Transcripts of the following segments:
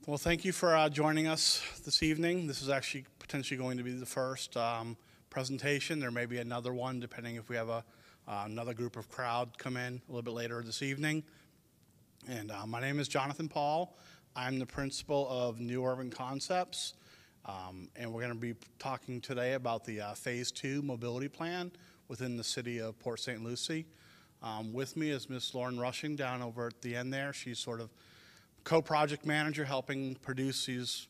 Well, thank you for joining us this evening. This is actually potentially going to be the first presentation. There may be another one depending if we have another group of crowd come in a little bit later this evening. And my name is Jonathan Paul. I'm the principal of New Urban Concepts. And we're going to be talking today about the Phase 2 mobility plan within the city of Port St. Lucie. With me is Ms. Lauren Rushing down over at the end there. She's sort of co-project manager helping produce these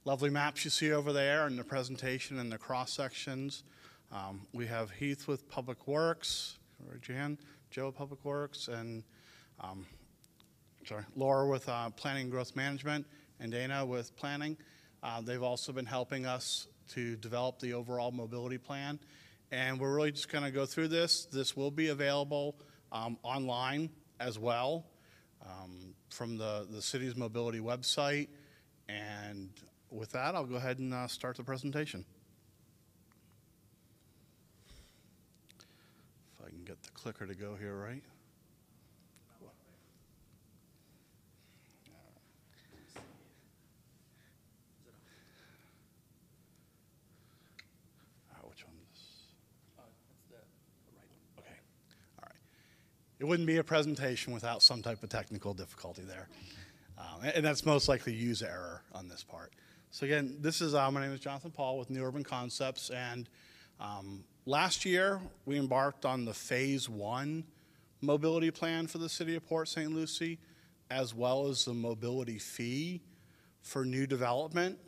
lovely maps you see over there and the presentation and the cross sections. We have Heath with Public Works, Jan, Joe with Public Works, and Laura with Planning and Growth Management, and Dana with Planning. They've also been helping us to develop the overall mobility plan. And we're really just going to go through this. This will be available online as well from the city's mobility website. And with that, I'll go ahead and start the presentation. If I can get the clicker to go here, right? It wouldn't be a presentation without some type of technical difficulty there. And that's most likely user error on this part. So again, my name is Jonathan Paul with New Urban Concepts. And last year, we embarked on the Phase 1 mobility plan for the city of Port St. Lucie, as well as the mobility fee for new development.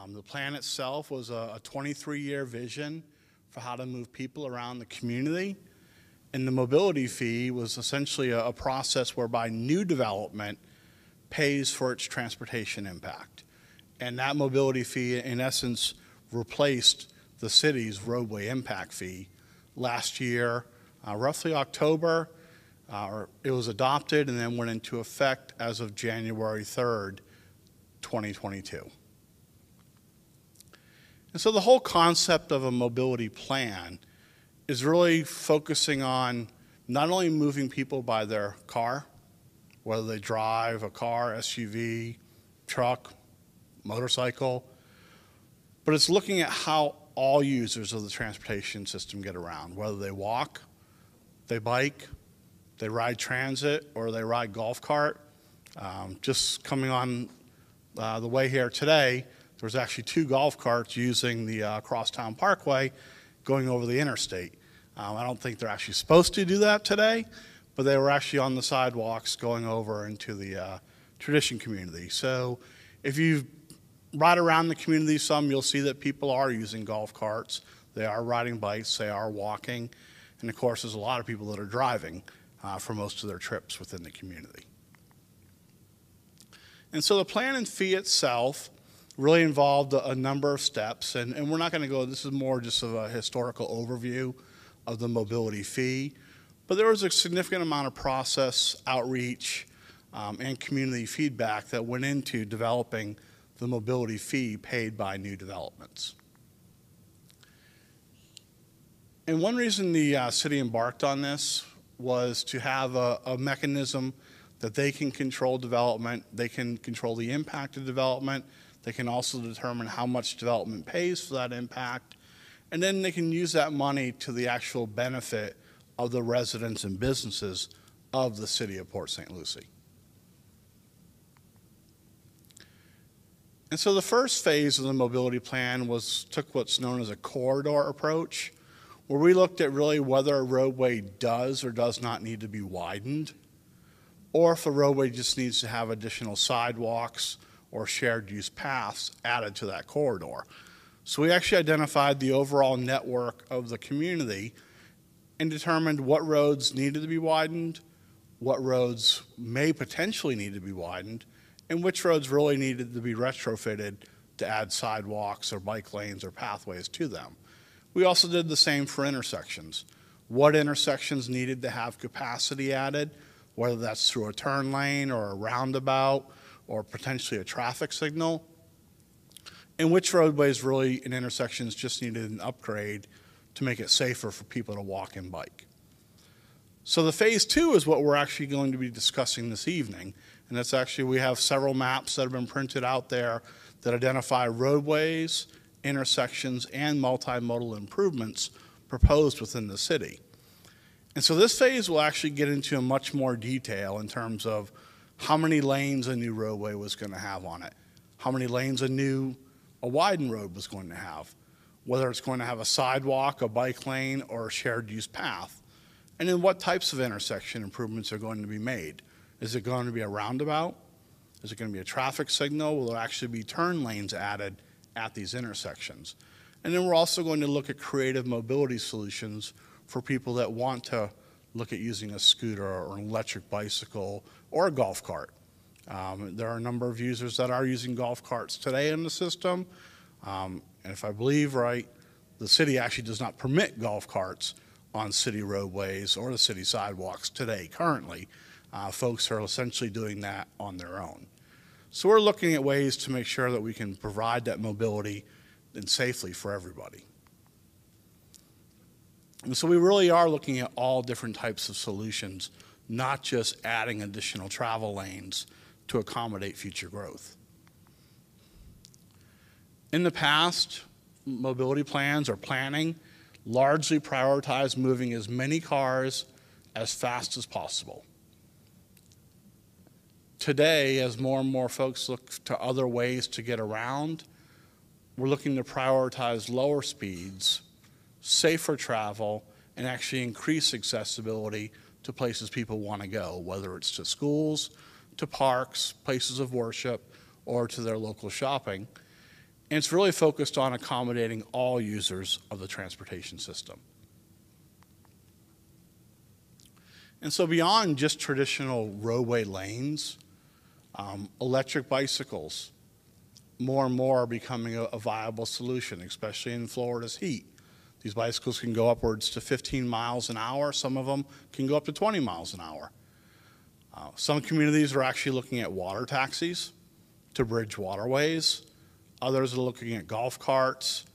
The plan itself was a 23-year vision for how to move people around the community. And the mobility fee was essentially a process whereby new development pays for its transportation impact. And that mobility fee, in essence, replaced the city's roadway impact fee. Last year, roughly October, it was adopted and then went into effect as of January 3rd, 2022. And so the whole concept of a mobility plan is really focusing on not only moving people by their car, whether they drive a car, SUV, truck, motorcycle, but it's looking at how all users of the transportation system get around, whether they walk, they bike, they ride transit, or they ride golf cart. Just coming on the way here today, there was actually 2 golf carts using the Crosstown Parkway going over the interstate. I don't think they're actually supposed to do that today, but they were actually on the sidewalks going over into the tradition community. So if you ride around the community some, you'll see that people are using golf carts, they are riding bikes, they are walking, and of course there's a lot of people that are driving for most of their trips within the community. And so the plan and fee itself really involved a number of steps, and we're not going to go, this is more just of a historical overview of the mobility fee, but there was a significant amount of process, outreach, and community feedback that went into developing the mobility fee paid by new developments. And one reason the city embarked on this was to have a mechanism that they can control development, they can control the impact of development, they can also determine how much development pays for that impact, and then they can use that money to the actual benefit of the residents and businesses of the city of Port St. Lucie. And so the first phase of the mobility plan took what's known as a corridor approach, where we looked at really whether a roadway does or does not need to be widened, or if a roadway just needs to have additional sidewalks or shared use paths added to that corridor. So we actually identified the overall network of the community and determined what roads needed to be widened, what roads may potentially need to be widened, and which roads really needed to be retrofitted to add sidewalks or bike lanes or pathways to them. We also did the same for intersections. What intersections needed to have capacity added, whether that's through a turn lane or a roundabout or potentially a traffic signal, and which roadways really in intersections just needed an upgrade to make it safer for people to walk and bike. So the phase 2 is what we're actually going to be discussing this evening, And that's actually, we have several maps that have been printed out there that identify roadways, intersections, and multimodal improvements proposed within the city. And so this phase will actually get into much more detail in terms of how many lanes a new roadway was going to have on it, how many lanes a widened road was going to have, whether it's going to have a sidewalk, a bike lane, or a shared use path, and then what types of intersection improvements are going to be made. Is it going to be a roundabout? Is it going to be a traffic signal? Will there actually be turn lanes added at these intersections? And then we're also going to look at creative mobility solutions for people that want to look at using a scooter or an electric bicycle or a golf cart. There are a number of users that are using golf carts today in the system. And if I believe right, the city actually does not permit golf carts on city roadways or the city sidewalks today, currently. Folks are essentially doing that on their own. So we're looking at ways to make sure that we can provide that mobility and safely for everybody. And so we really are looking at all different types of solutions, not just adding additional travel lanes to accommodate future growth. In the past, mobility plans or planning largely prioritized moving as many cars as fast as possible. Today, as more and more folks look to other ways to get around, we're looking to prioritize lower speeds, safer travel, and actually increase accessibility to places people want to go, whether it's to schools, to parks, places of worship, or to their local shopping. And it's really focused on accommodating all users of the transportation system. And so beyond just traditional roadway lanes, electric bicycles, more and more are becoming a viable solution, especially in Florida's heat. These bicycles can go upwards to 15 miles an hour. Some of them can go up to 20 miles an hour. Some communities are actually looking at water taxis to bridge waterways. Others are looking at golf carts,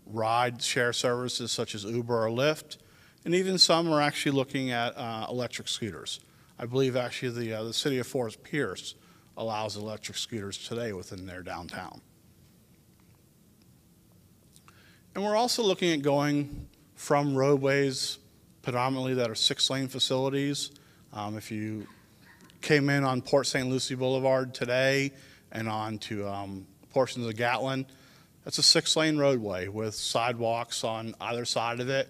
ride share services such as Uber or Lyft, and even some are actually looking at electric scooters. I believe actually the city of Fort Pierce allows electric scooters today within their downtown. And we're also looking at going from roadways predominantly that are 6-lane facilities. If you came in on Port St. Lucie Boulevard today and on to portions of Gatlin, that's a 6-lane roadway with sidewalks on either side of it,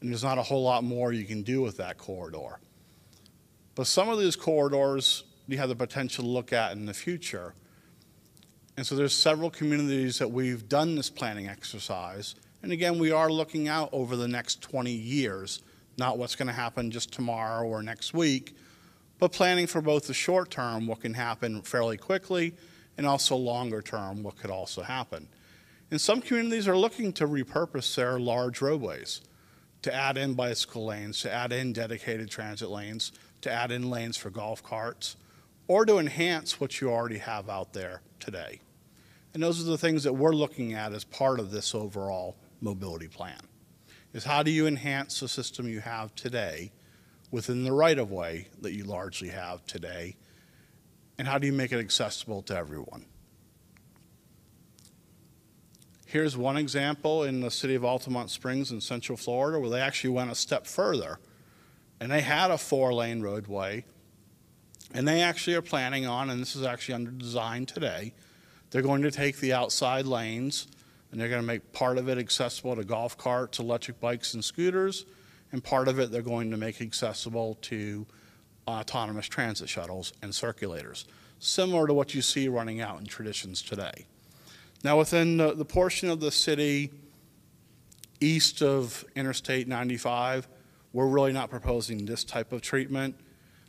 and there's not a whole lot more you can do with that corridor. But some of these corridors you have the potential to look at in the future. And so there's several communities that we've done this planning exercise. And again, we are looking out over the next 20 years, not what's going to happen just tomorrow or next week, but planning for both the short term, what can happen fairly quickly, and also longer term, what could also happen. And some communities are looking to repurpose their large roadways, to add in bicycle lanes, to add in dedicated transit lanes, to add in lanes for golf carts, or to enhance what you already have out there today. And those are the things that we're looking at as part of this overall mobility plan, is how do you enhance the system you have today within the right-of-way that you largely have today, and how do you make it accessible to everyone? Here's one example in the city of Altamont Springs in Central Florida where they actually went a step further, and they had a 4-lane roadway, and they actually are planning on, and this is actually under design today, they're going to take the outside lanes and they're going to make part of it accessible to golf carts, electric bikes, and scooters, and part of it they're going to make accessible to autonomous transit shuttles and circulators, similar to what you see running out in Traditions today. Now within the portion of the city east of Interstate 95, we're really not proposing this type of treatment.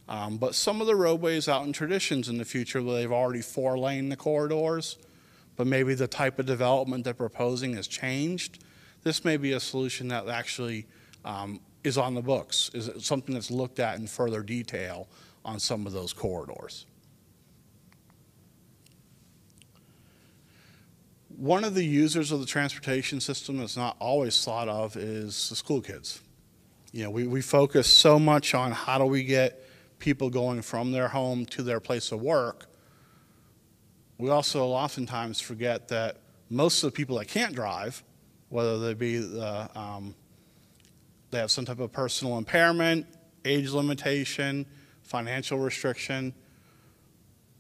But some of the roadways out in Traditions in the future, where they've already 4-lane the corridors, but maybe the type of development they're proposing has changed, this may be a solution that actually is on the books, is something that's looked at in further detail on some of those corridors. One of the users of the transportation system that's not always thought of is the school kids. You know, we focus so much on how do we get people going from their home to their place of work, we also oftentimes forget that most of the people that can't drive, whether they be they have some type of personal impairment, age limitation, financial restriction,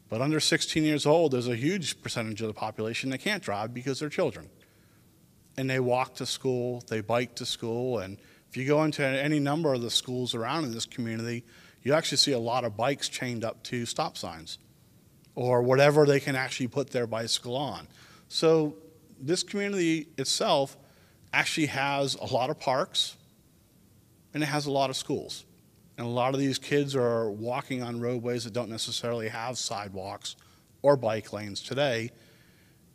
but under 16 years old, there's a huge percentage of the population that can't drive because they're children. And they walk to school, they bike to school, and if you go into any number of the schools around in this community, you actually see a lot of bikes chained up to stop signs or whatever they can actually put their bicycle on. So this community itself actually has a lot of parks, and it has a lot of schools. And a lot of these kids are walking on roadways that don't necessarily have sidewalks or bike lanes today,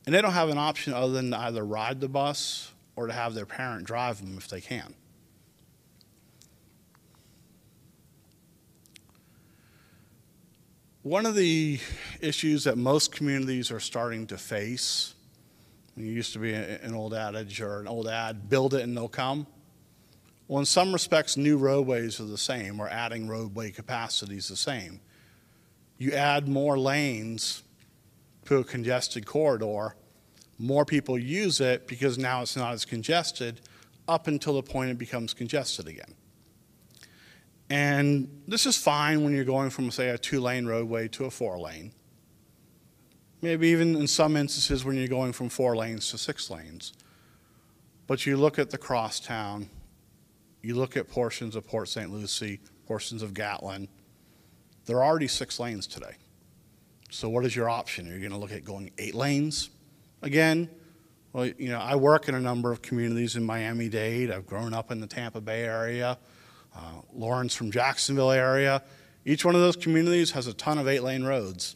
and they don't have an option other than to either ride the bus or to have their parent drive them if they can. One of the issues that most communities are starting to face, it used to be an old adage or an old ad, build it and they'll come. Well, in some respects, new roadways are the same, or adding roadway capacity is the same. You add more lanes to a congested corridor, more people use it because now it's not as congested up until the point it becomes congested again. And this is fine when you're going from, say, a 2-lane roadway to a 4-lane. Maybe even in some instances when you're going from 4 lanes to 6 lanes. But you look at the crosstown, you look at portions of Port St. Lucie, portions of Gatlin, there are already 6 lanes today. So what is your option? Are you going to look at going 8 lanes again? Well, you know, I work in a number of communities in Miami-Dade. I've grown up in the Tampa Bay area. Lawrence from Jacksonville area. Each one of those communities has a ton of 8-lane roads,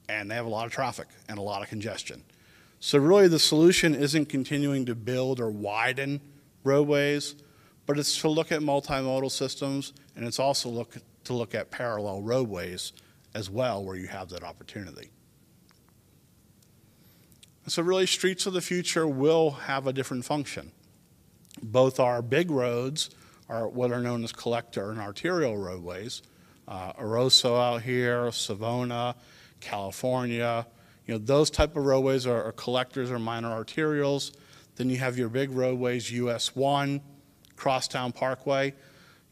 and they have a lot of traffic and a lot of congestion. So really the solution isn't continuing to build or widen roadways, but it's to look at multimodal systems, and it's also to look at parallel roadways as well where you have that opportunity. So really streets of the future will have a different function. Both our big roads are what are known as collector and arterial roadways. Oroso out here, Savona, California, you know, those type of roadways are collectors or minor arterials. Then you have your big roadways, US 1, Crosstown Parkway. You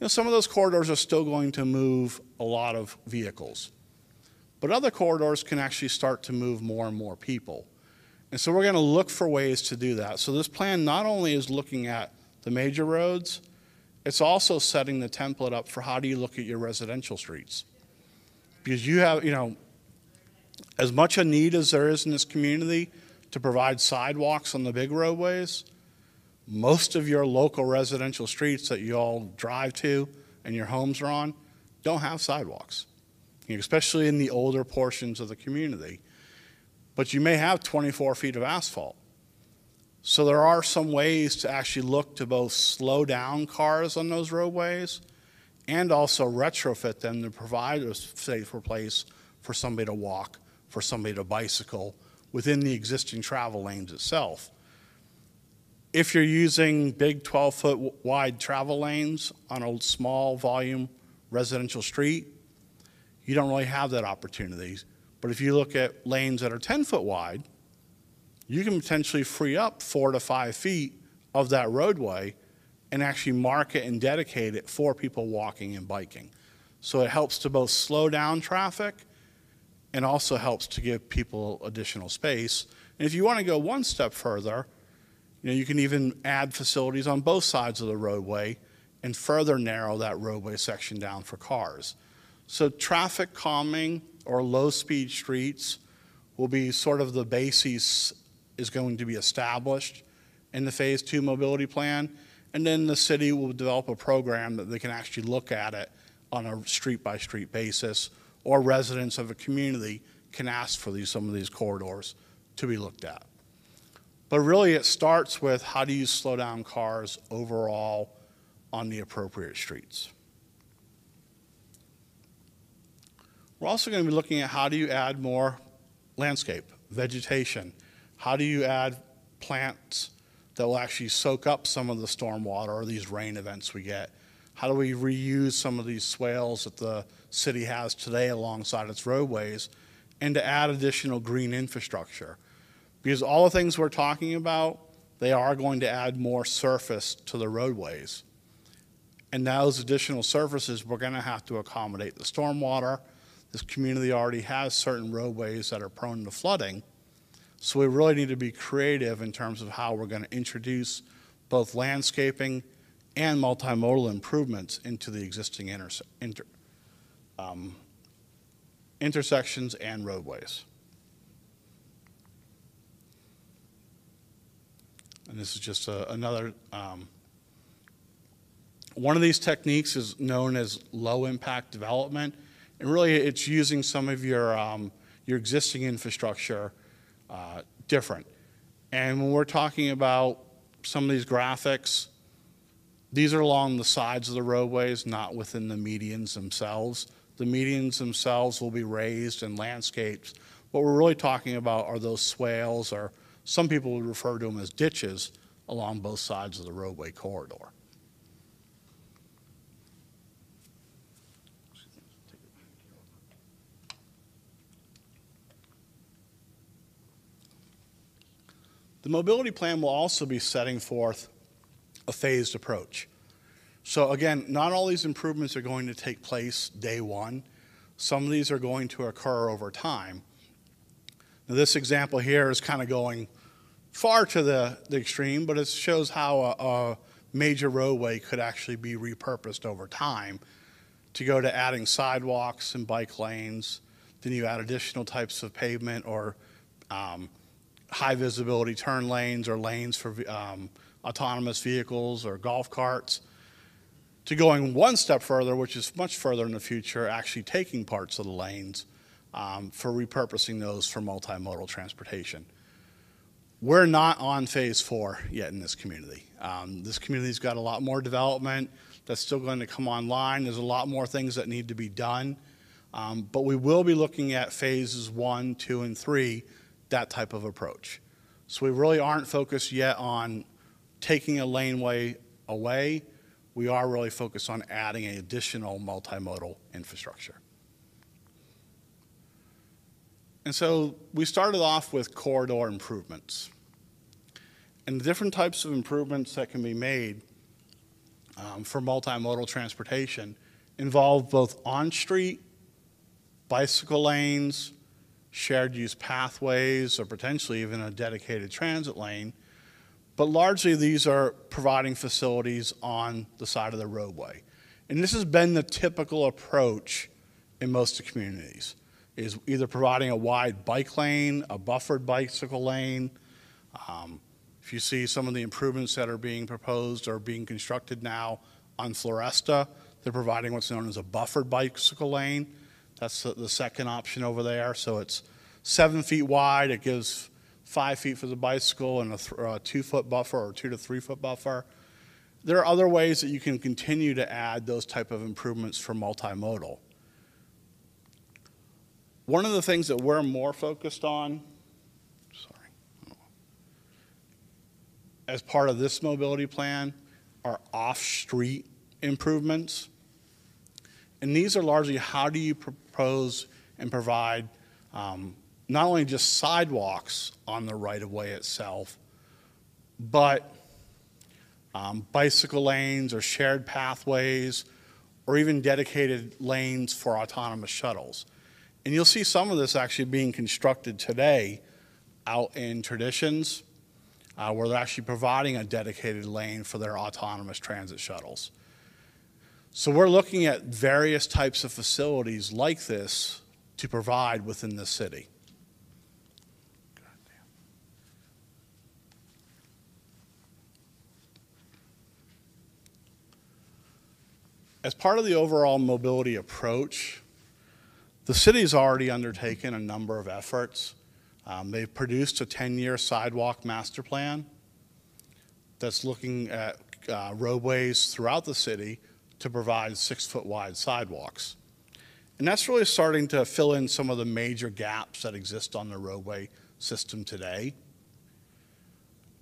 know, some of those corridors are still going to move a lot of vehicles. But other corridors can actually start to move more and more people. And so we're going to look for ways to do that. So this plan not only is looking at the major roads, it's also setting the template up for how do you look at your residential streets. Because you have, you know, as much a need as there is in this community to provide sidewalks on the big roadways, most of your local residential streets that you all drive to and your homes are on don't have sidewalks, you know, especially in the older portions of the community. But you may have 24 feet of asphalt. So there are some ways to actually look to both slow down cars on those roadways and also retrofit them to provide a safer place for somebody to walk, for somebody to bicycle within the existing travel lanes itself. If you're using big 12-foot wide travel lanes on a small volume residential street, you don't really have that opportunity. But if you look at lanes that are 10-foot wide, you can potentially free up 4 to 5 feet of that roadway and actually mark it and dedicate it for people walking and biking. So it helps to both slow down traffic and also helps to give people additional space. And if you want to go one step further, you know, you can even add facilities on both sides of the roadway and further narrow that roadway section down for cars. So traffic calming or low-speed streets will be sort of the basis is going to be established in the Phase 2 mobility plan, and then the city will develop a program that they can actually look at it on a street-by-street basis, or residents of a community can ask for some of these corridors to be looked at. But really it starts with how do you slow down cars overall on the appropriate streets. We're also going to be looking at how do you add more landscape, vegetation. How do you add plants that will actually soak up some of the storm water or these rain events we get? How do we reuse some of these swales that the city has today alongside its roadways, and to add additional green infrastructure. Because all the things we're talking about, they are going to add more surface to the roadways. And those additional surfaces, we're going to have to accommodate the stormwater. This community already has certain roadways that are prone to flooding. So we really need to be creative in terms of how we're going to introduce both landscaping and multimodal improvements into the existing intersections and roadways. And this is just another, one of these techniques is known as low impact development. And really it's using some of your existing infrastructure different. And when we're talking about some of these graphics, these are along the sides of the roadways, not within the medians themselves. The medians themselves will be raised and landscaped. What we're really talking about are those swales, or some people would refer to them as ditches, along both sides of the roadway corridor. The mobility plan will also be setting forth a phased approach. So again, not all these improvements are going to take place day one. Some of these are going to occur over time. Now, this example here is kind of going far to the extreme, but it shows how a major roadway could actually be repurposed over time to go to adding sidewalks and bike lanes. Then you add additional types of pavement or high visibility turn lanes or lanes for autonomous vehicles or golf carts, to going one step further, which is much further in the future, actually taking parts of the lanes for repurposing those for multimodal transportation. We're not on phase 4 yet in this community. This community's got a lot more development that's still going to come online. There's a lot more things that need to be done, but we will be looking at phases 1, 2, and 3, that type of approach. So we really aren't focused yet on taking a laneway away. We are really focused on adding an additional multimodal infrastructure. And so we started off with corridor improvements. And the different types of improvements that can be made for multimodal transportation involve both on-street, bicycle lanes, shared use pathways, or potentially even a dedicated transit lane. But largely these are providing facilities on the side of the roadway. And this has been the typical approach in most communities, is either providing a wide bike lane, a buffered bicycle lane. If you see some of the improvements that are being proposed or being constructed now on Floresta, they're providing what's known as a buffered bicycle lane. That's the second option over there. So it's 7 feet wide. It gives 5 feet for the bicycle and a 2-foot buffer or 2 to 3 foot buffer. There are other ways that you can continue to add those type of improvements for multimodal. One of the things that we're more focused on, as part of this mobility plan, are off-street improvements. And these are largely how do you propose and provide not only just sidewalks on the right-of-way itself, but bicycle lanes or shared pathways or even dedicated lanes for autonomous shuttles. And you'll see some of this actually being constructed today out in Traditions, where they're actually providing a dedicated lane for their autonomous transit shuttles. So we're looking at various types of facilities like this to provide within the city. As part of the overall mobility approach, the city's already undertaken a number of efforts. They've produced a 10-year sidewalk master plan that's looking at roadways throughout the city to provide 6-foot wide sidewalks. And that's really starting to fill in some of the major gaps that exist on the roadway system today.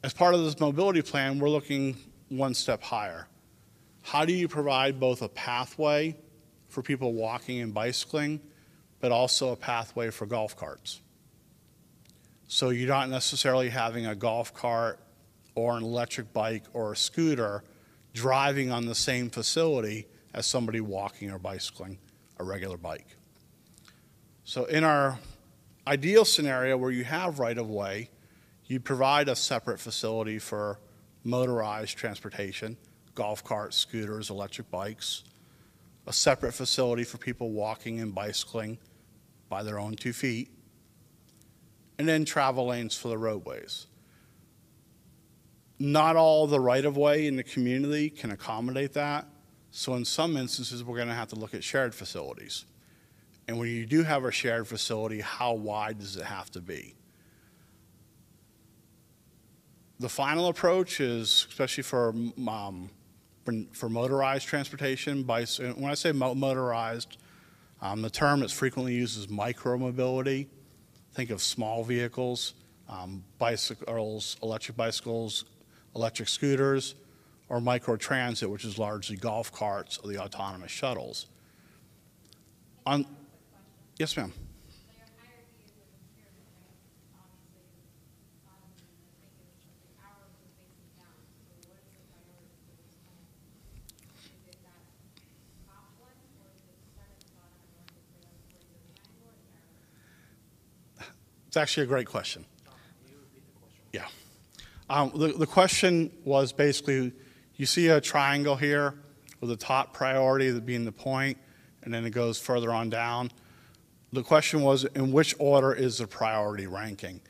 As part of this mobility plan, we're looking one step higher. How do you provide both a pathway for people walking and bicycling, but also a pathway for golf carts. So you're not necessarily having a golf cart or an electric bike or a scooter driving on the same facility as somebody walking or bicycling a regular bike. So in our ideal scenario where you have right-of-way, you provide a separate facility for motorized transportation, golf carts, scooters, electric bikes, a separate facility for people walking and bicycling by their own 2 feet, and then travel lanes for the roadways. Not all the right-of-way in the community can accommodate that, so in some instances we're going to have to look at shared facilities. And when you do have a shared facility, how wide does it have to be? The final approach is, especially for motorized transportation, when I say motorized, the term that's frequently used is micromobility. Think of small vehicles, bicycles, electric scooters, or microtransit, which is largely golf carts or the autonomous shuttles. Yes, ma'am. It's actually a great question. Yeah. The question was basically, you see a triangle here with the top priority being the point, and then it goes further on down. The question was, in which order is the priority ranking?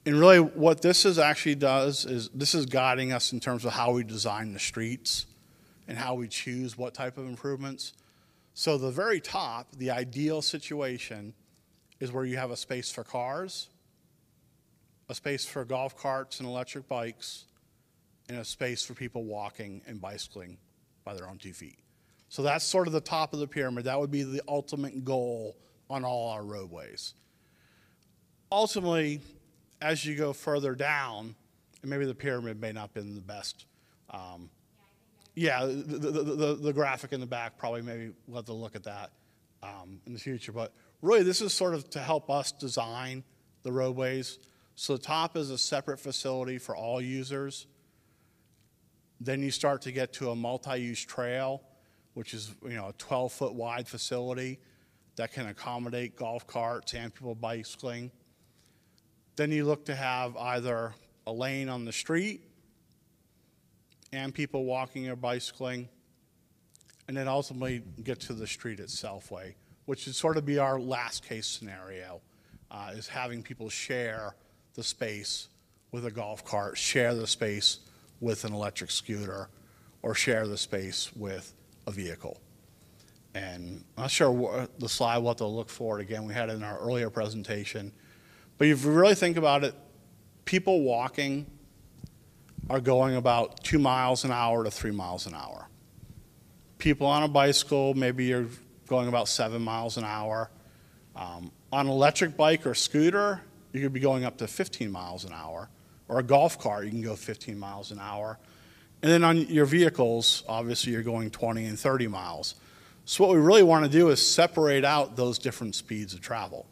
And really what this actually does is this is guiding us in terms of how we design the streets and how we choose what type of improvements. So the very top, the ideal situation, is where you have a space for cars, a space for golf carts and electric bikes, and a space for people walking and bicycling by their own 2 feet. So that's sort of the top of the pyramid. That would be the ultimate goal on all our roadways. Ultimately, as you go further down, and maybe the pyramid may not have been the best. The graphic in the back, probably maybe we'll have to look at that in the future. But really, this is sort of to help us design the roadways. So the top is a separate facility for all users. Then you start to get to a multi-use trail, which is a 12-foot wide facility that can accommodate golf carts and people bicycling. Then you look to have either a lane on the street and people walking or bicycling, and then ultimately get to the street itself way, which would sort of be our last case scenario, is having people share the space with a golf cart, share the space with an electric scooter, or share the space with a vehicle. And I'm not sure the slide what to look for it again. We had it in our earlier presentation. But if you really think about it, people walking are going about 2 miles an hour to 3 miles an hour. People on a bicycle, maybe you're going about 7 miles an hour. On an electric bike or scooter, you could be going up to 15 miles an hour. Or a golf cart, you can go 15 miles an hour. And then on your vehicles, obviously you're going 20 and 30 miles. So what we really want to do is separate out those different speeds of travel.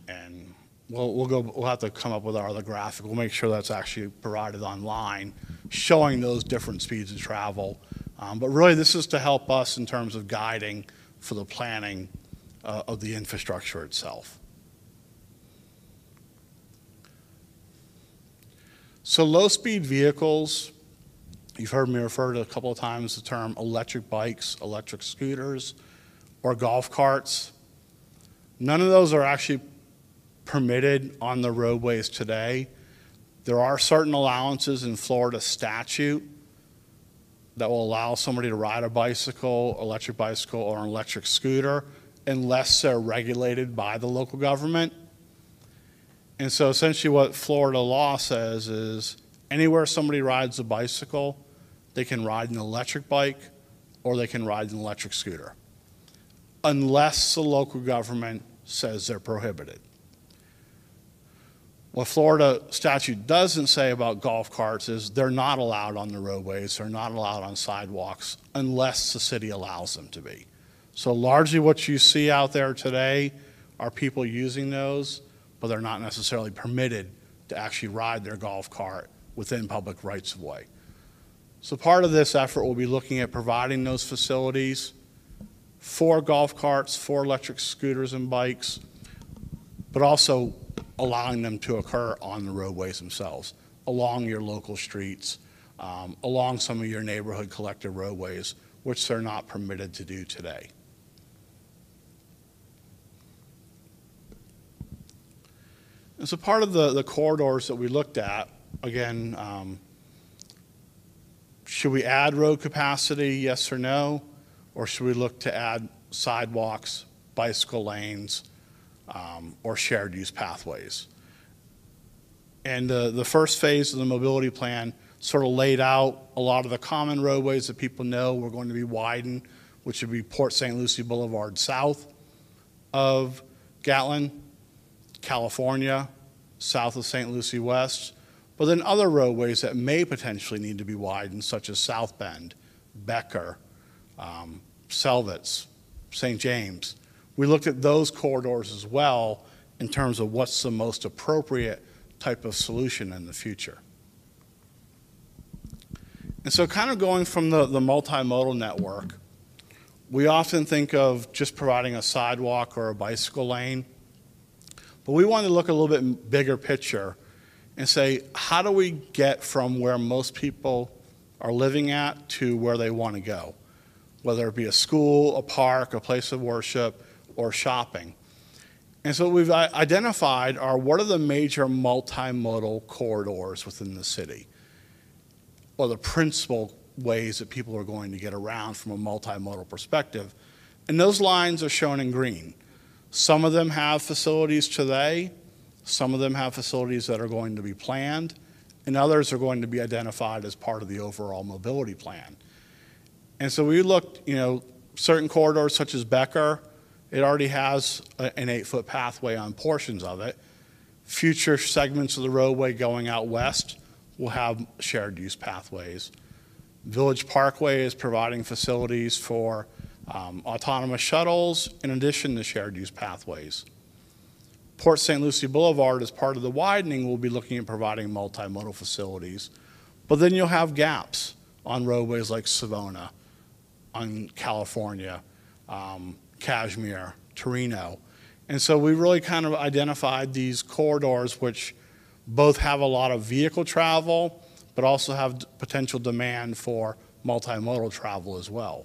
And we'll have to come up with our other graphic. We'll make sure that's actually provided online, showing those different speeds of travel. But really this is to help us in terms of guiding for the planning of the infrastructure itself. So low-speed vehicles, you've heard me refer to a couple of times the term electric bikes, electric scooters, or golf carts. None of those are actually permitted on the roadways today. There are certain allowances in Florida statute that will allow somebody to ride a bicycle, electric bicycle, or an electric scooter unless they're regulated by the local government. And so essentially what Florida law says is anywhere somebody rides a bicycle, they can ride an electric bike or they can ride an electric scooter, unless the local government says they're prohibited. What Florida statute doesn't say about golf carts is they're not allowed on the roadways, they're not allowed on sidewalks unless the city allows them to be. So largely what you see out there today are people using those, but they're not necessarily permitted to actually ride their golf cart within public rights of way. So part of this effort will be looking at providing those facilities for golf carts, for electric scooters and bikes, but also allowing them to occur on the roadways themselves, along your local streets, along some of your neighborhood collector roadways, which they're not permitted to do today. And so part of the corridors that we looked at, again, should we add road capacity, yes or no? Or should we look to add sidewalks, bicycle lanes, or shared use pathways? And the first phase of the mobility plan sort of laid out a lot of the common roadways that people know were going to be widened, which would be Port St. Lucie Boulevard south of Gatlin, California, south of St. Lucie West, but then other roadways that may potentially need to be widened, such as South Bend, Becker, Selvets, St. James. We looked at those corridors as well in terms of what's the most appropriate type of solution in the future. And so kind of going from the multimodal network, we often think of just providing a sidewalk or a bicycle lane, but we want to look a little bit bigger picture and say, how do we get from where most people are living at to where they want to go, whether it be a school, a park, a place of worship, or shopping. And so what we've identified are what are the major multimodal corridors within the city, or the principal ways that people are going to get around from a multimodal perspective. And those lines are shown in green. Some of them have facilities today, some of them have facilities that are going to be planned, and others are going to be identified as part of the overall mobility plan. And so we looked, certain corridors such as Becker, it already has an 8-foot pathway on portions of it. Future segments of the roadway going out west will have shared use pathways. Village Parkway is providing facilities for autonomous shuttles in addition to shared use pathways. Port St. Lucie Boulevard, as part of the widening, will be looking at providing multimodal facilities. But then you'll have gaps on roadways like Savona, on California, Kashmir, Torino. And so we really kind of identified these corridors which both have a lot of vehicle travel, but also have potential demand for multimodal travel as well.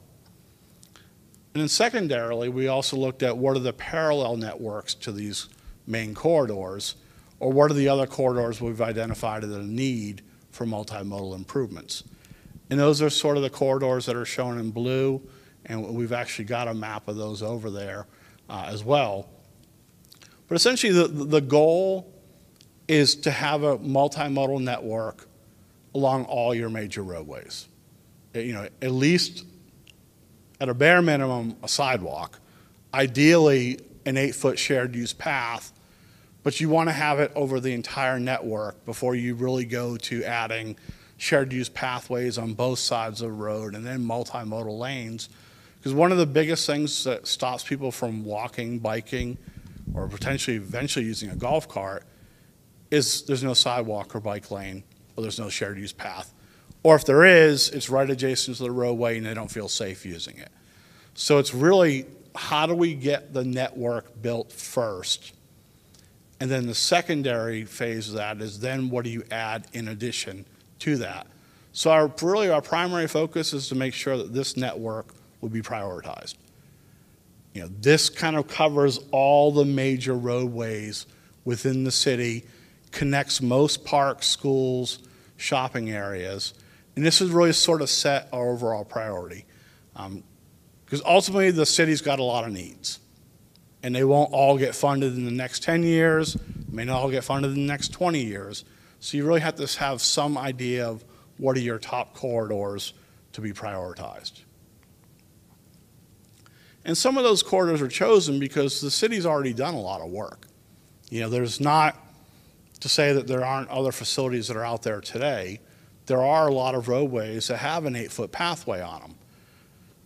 And then secondarily, we also looked at what are the parallel networks to these main corridors, or what are the other corridors we've identified as a need for multimodal improvements. And those are sort of the corridors that are shown in blue, and we've actually got a map of those over there as well. But essentially the goal is to have a multimodal network along all your major roadways. At least at a bare minimum, a sidewalk, ideally an 8-foot shared use path, but you want to have it over the entire network before you really go to adding shared use pathways on both sides of the road and then multimodal lanes. Because one of the biggest things that stops people from walking, biking, or potentially eventually using a golf cart is there's no sidewalk or bike lane, or there's no shared use path. Or if there is, it's right adjacent to the roadway and they don't feel safe using it. So it's really, how do we get the network built first? And then the secondary phase of that is then what do you add in addition to that? So our primary focus is to make sure that this network will be prioritized. This kind of covers all the major roadways within the city, connects most parks, schools, shopping areas, and this is really sort of set our overall priority. Because ultimately the city's got a lot of needs, and they won't all get funded in the next 10 years, may not all get funded in the next 20 years. So you really have to have some idea of what are your top corridors to be prioritized. And some of those corridors are chosen because the city's already done a lot of work. There's not to say that there aren't other facilities that are out there today. There are a lot of roadways that have an 8-foot pathway on them.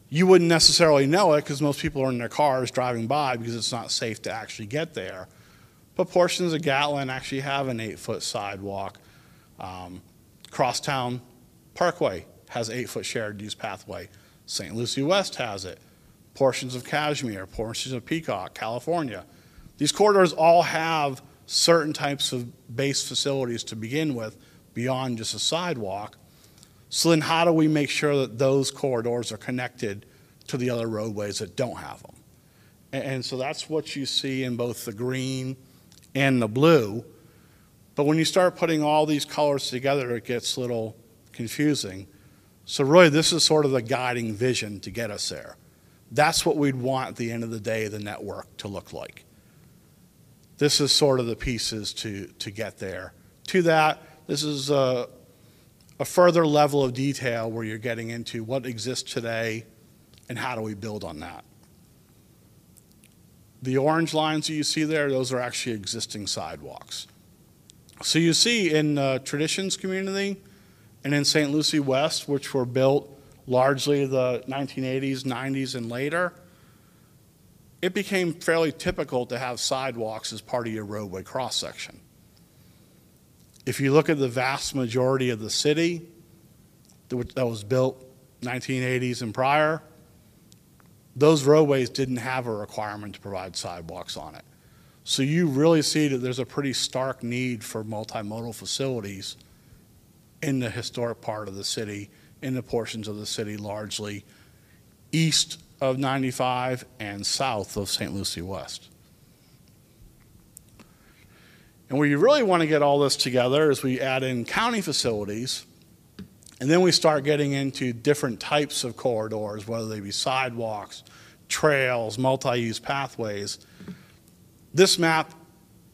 You wouldn't necessarily know it because most people are in their cars driving by because it's not safe to actually get there. But portions of Gatlin actually have an 8-foot sidewalk. Crosstown Parkway has 8-foot shared use pathway. St. Lucie West has it. Portions of Kashmir, portions of Peacock, California. These corridors all have certain types of base facilities to begin with beyond just a sidewalk. So then how do we make sure that those corridors are connected to the other roadways that don't have them? And so that's what you see in both the green and the blue. But when you start putting all these colors together, it gets a little confusing. So really, this is sort of the guiding vision to get us there. That's what we'd want at the end of the day, the network to look like. This is sort of the pieces to get there. To that, this is a further level of detail where you're getting into what exists today and how do we build on that. The orange lines that you see there, those are actually existing sidewalks. So you see in Traditions community and in St. Lucie West, which were built largely the 1980s, 90s, and later, it became fairly typical to have sidewalks as part of your roadway cross-section. If you look at the vast majority of the city that was built 1980s and prior, those roadways didn't have a requirement to provide sidewalks on it. So you really see that there's a pretty stark need for multimodal facilities in the historic part of the city, in the portions of the city largely east of 95 and south of St. Lucie West. And where you really want to get all this together is we add in county facilities, and then we start getting into different types of corridors, whether they be sidewalks, trails, multi-use pathways. This map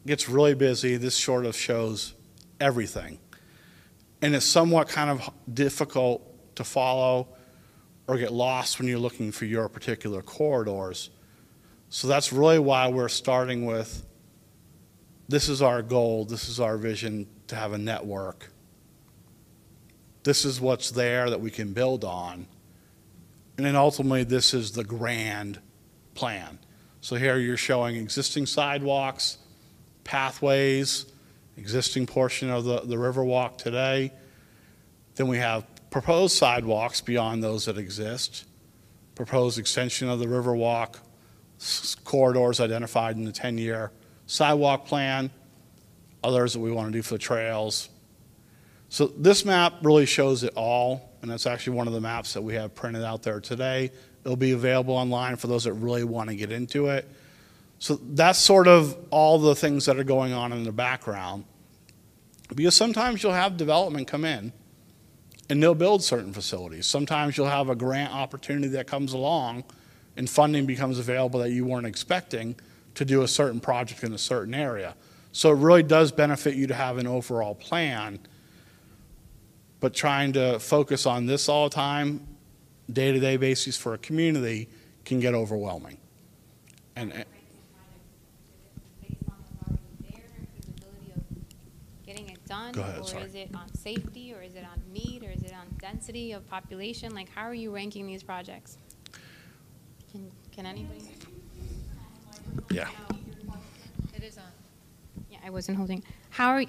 gets really busy. This sort of shows everything. And it's somewhat kind of difficult to follow or get lost when you're looking for your particular corridors. So that's really why we're starting with, this is our goal, this is our vision to have a network. This is what's there that we can build on. And then ultimately, this is the grand plan. So here you're showing existing sidewalks, pathways, existing portion of the Riverwalk today. Then we have proposed sidewalks beyond those that exist, proposed extension of the Riverwalk, corridors identified in the 10-year sidewalk plan, others that we want to do for the trails. So this map really shows it all, and that's actually one of the maps that we have printed out there today. It'll be available online for those that really want to get into it. So that's sort of all the things that are going on in the background. Because sometimes you'll have development come in, and they'll build certain facilities. Sometimes you'll have a grant opportunity that comes along, and funding becomes available that you weren't expecting to do a certain project in a certain area. So it really does benefit you to have an overall plan, but trying to focus on this all the time, day-to-day basis for a community can get overwhelming. And based on what's already there and feasibility of getting it done, Go ahead, or sorry. is it on safety, or is it on need, or is it on density of population? Like, how are you ranking these projects? Can anybody? yeah. It is on. Yeah, I wasn't holding.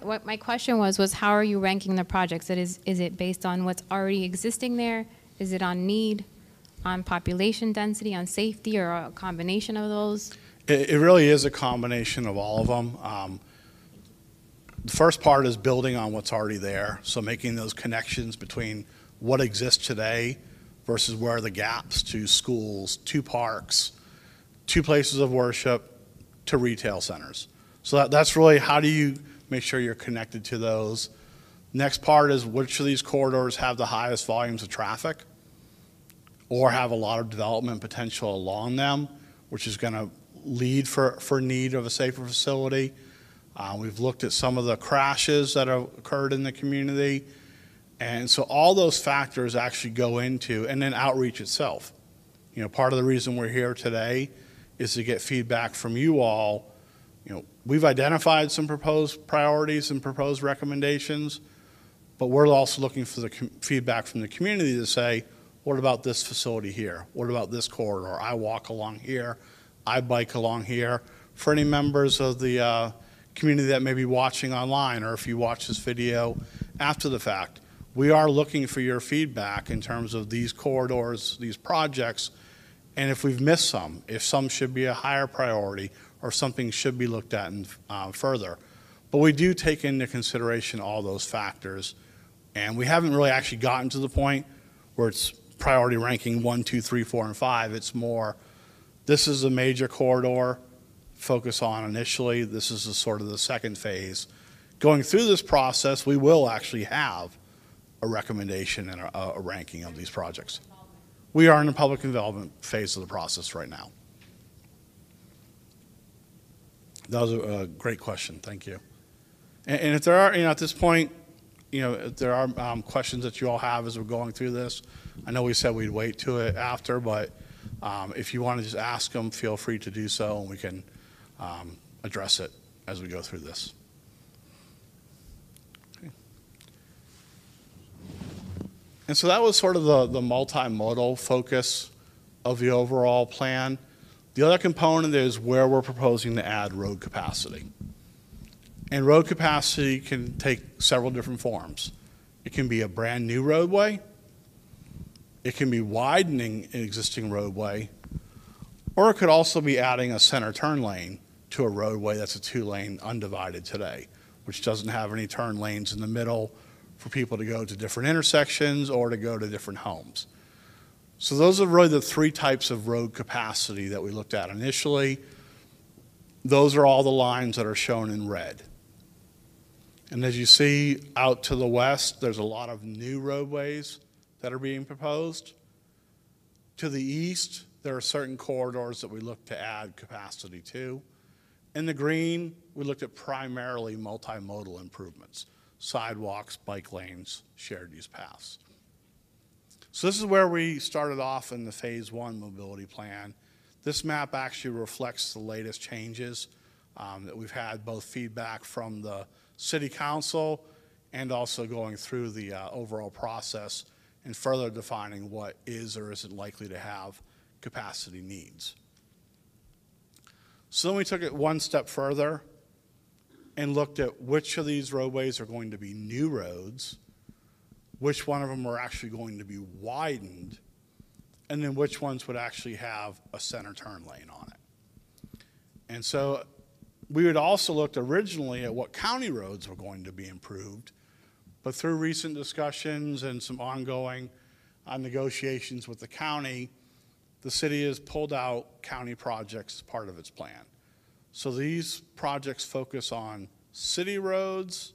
What my question was how are you ranking the projects? Is it based on what's already existing there? Is it on need, on population density, on safety, or a combination of those? It really is a combination of all of them. The first part is building on what's already there, so making those connections between what exists today versus where are the gaps to schools, to parks, to places of worship, to retail centers. So that's really how do you make sure you're connected to those. Next part is which of these corridors have the highest volumes of traffic or have a lot of development potential along them, which is going to lead for need of a safer facility. We've looked at some of the crashes that have occurred in the community. And so all those factors actually go into, and then outreach itself. You know, part of the reason we're here today is to get feedback from you all we've identified some proposed priorities and proposed recommendations, but we're also looking for the feedback from the community to say, what about this facility here? What about this corridor? I walk along here. I bike along here. For any members of the community that may be watching online, or if you watch this video after the fact, we are looking for your feedback in terms of these corridors, these projects, and if we've missed some, if some should be a higher priority or something should be looked at further. But we do take into consideration all those factors, and we haven't really actually gotten to the point where it's priority ranking 1, 2, 3, 4, and 5. It's more, this is a major corridor, focus on initially. This is sort of the second phase. Going through this process, we will actually have a recommendation and a ranking of these projects. We are in the public involvement phase of the process right now. That was a great question. Thank you. And if there are, at this point, if there are questions that you all have as we're going through this, I know we said we'd wait to it after, but if you want to just ask them, feel free to do so, and we can address it as we go through this. Okay. And so that was sort of the multimodal focus of the overall plan. The other component is where we're proposing to add road capacity. And road capacity can take several different forms. It can be a brand new roadway, it can be widening an existing roadway, or it could also be adding a center turn lane to a roadway that's a 2-lane undivided today, which doesn't have any turn lanes in the middle for people to go to different intersections or to go to different homes. So those are really the 3 types of road capacity that we looked at initially. Those are all the lines that are shown in red. And as you see out to the west, there's a lot of new roadways that are being proposed. To the east, there are certain corridors that we look to add capacity to. In the green, we looked at primarily multimodal improvements, sidewalks, bike lanes, shared use paths. So this is where we started off in the phase 1 mobility plan. This map actually reflects the latest changes that we've had, both feedback from the City Council and also going through the overall process and further defining what is or isn't likely to have capacity needs. So then we took it one step further and looked at which of these roadways are going to be new roads, which one of them are actually going to be widened, and then which ones would actually have a center turn lane on it. And so we had also looked originally at what county roads were going to be improved, but through recent discussions and some ongoing negotiations with the county, the city has pulled out county projects as part of its plan. So these projects focus on city roads,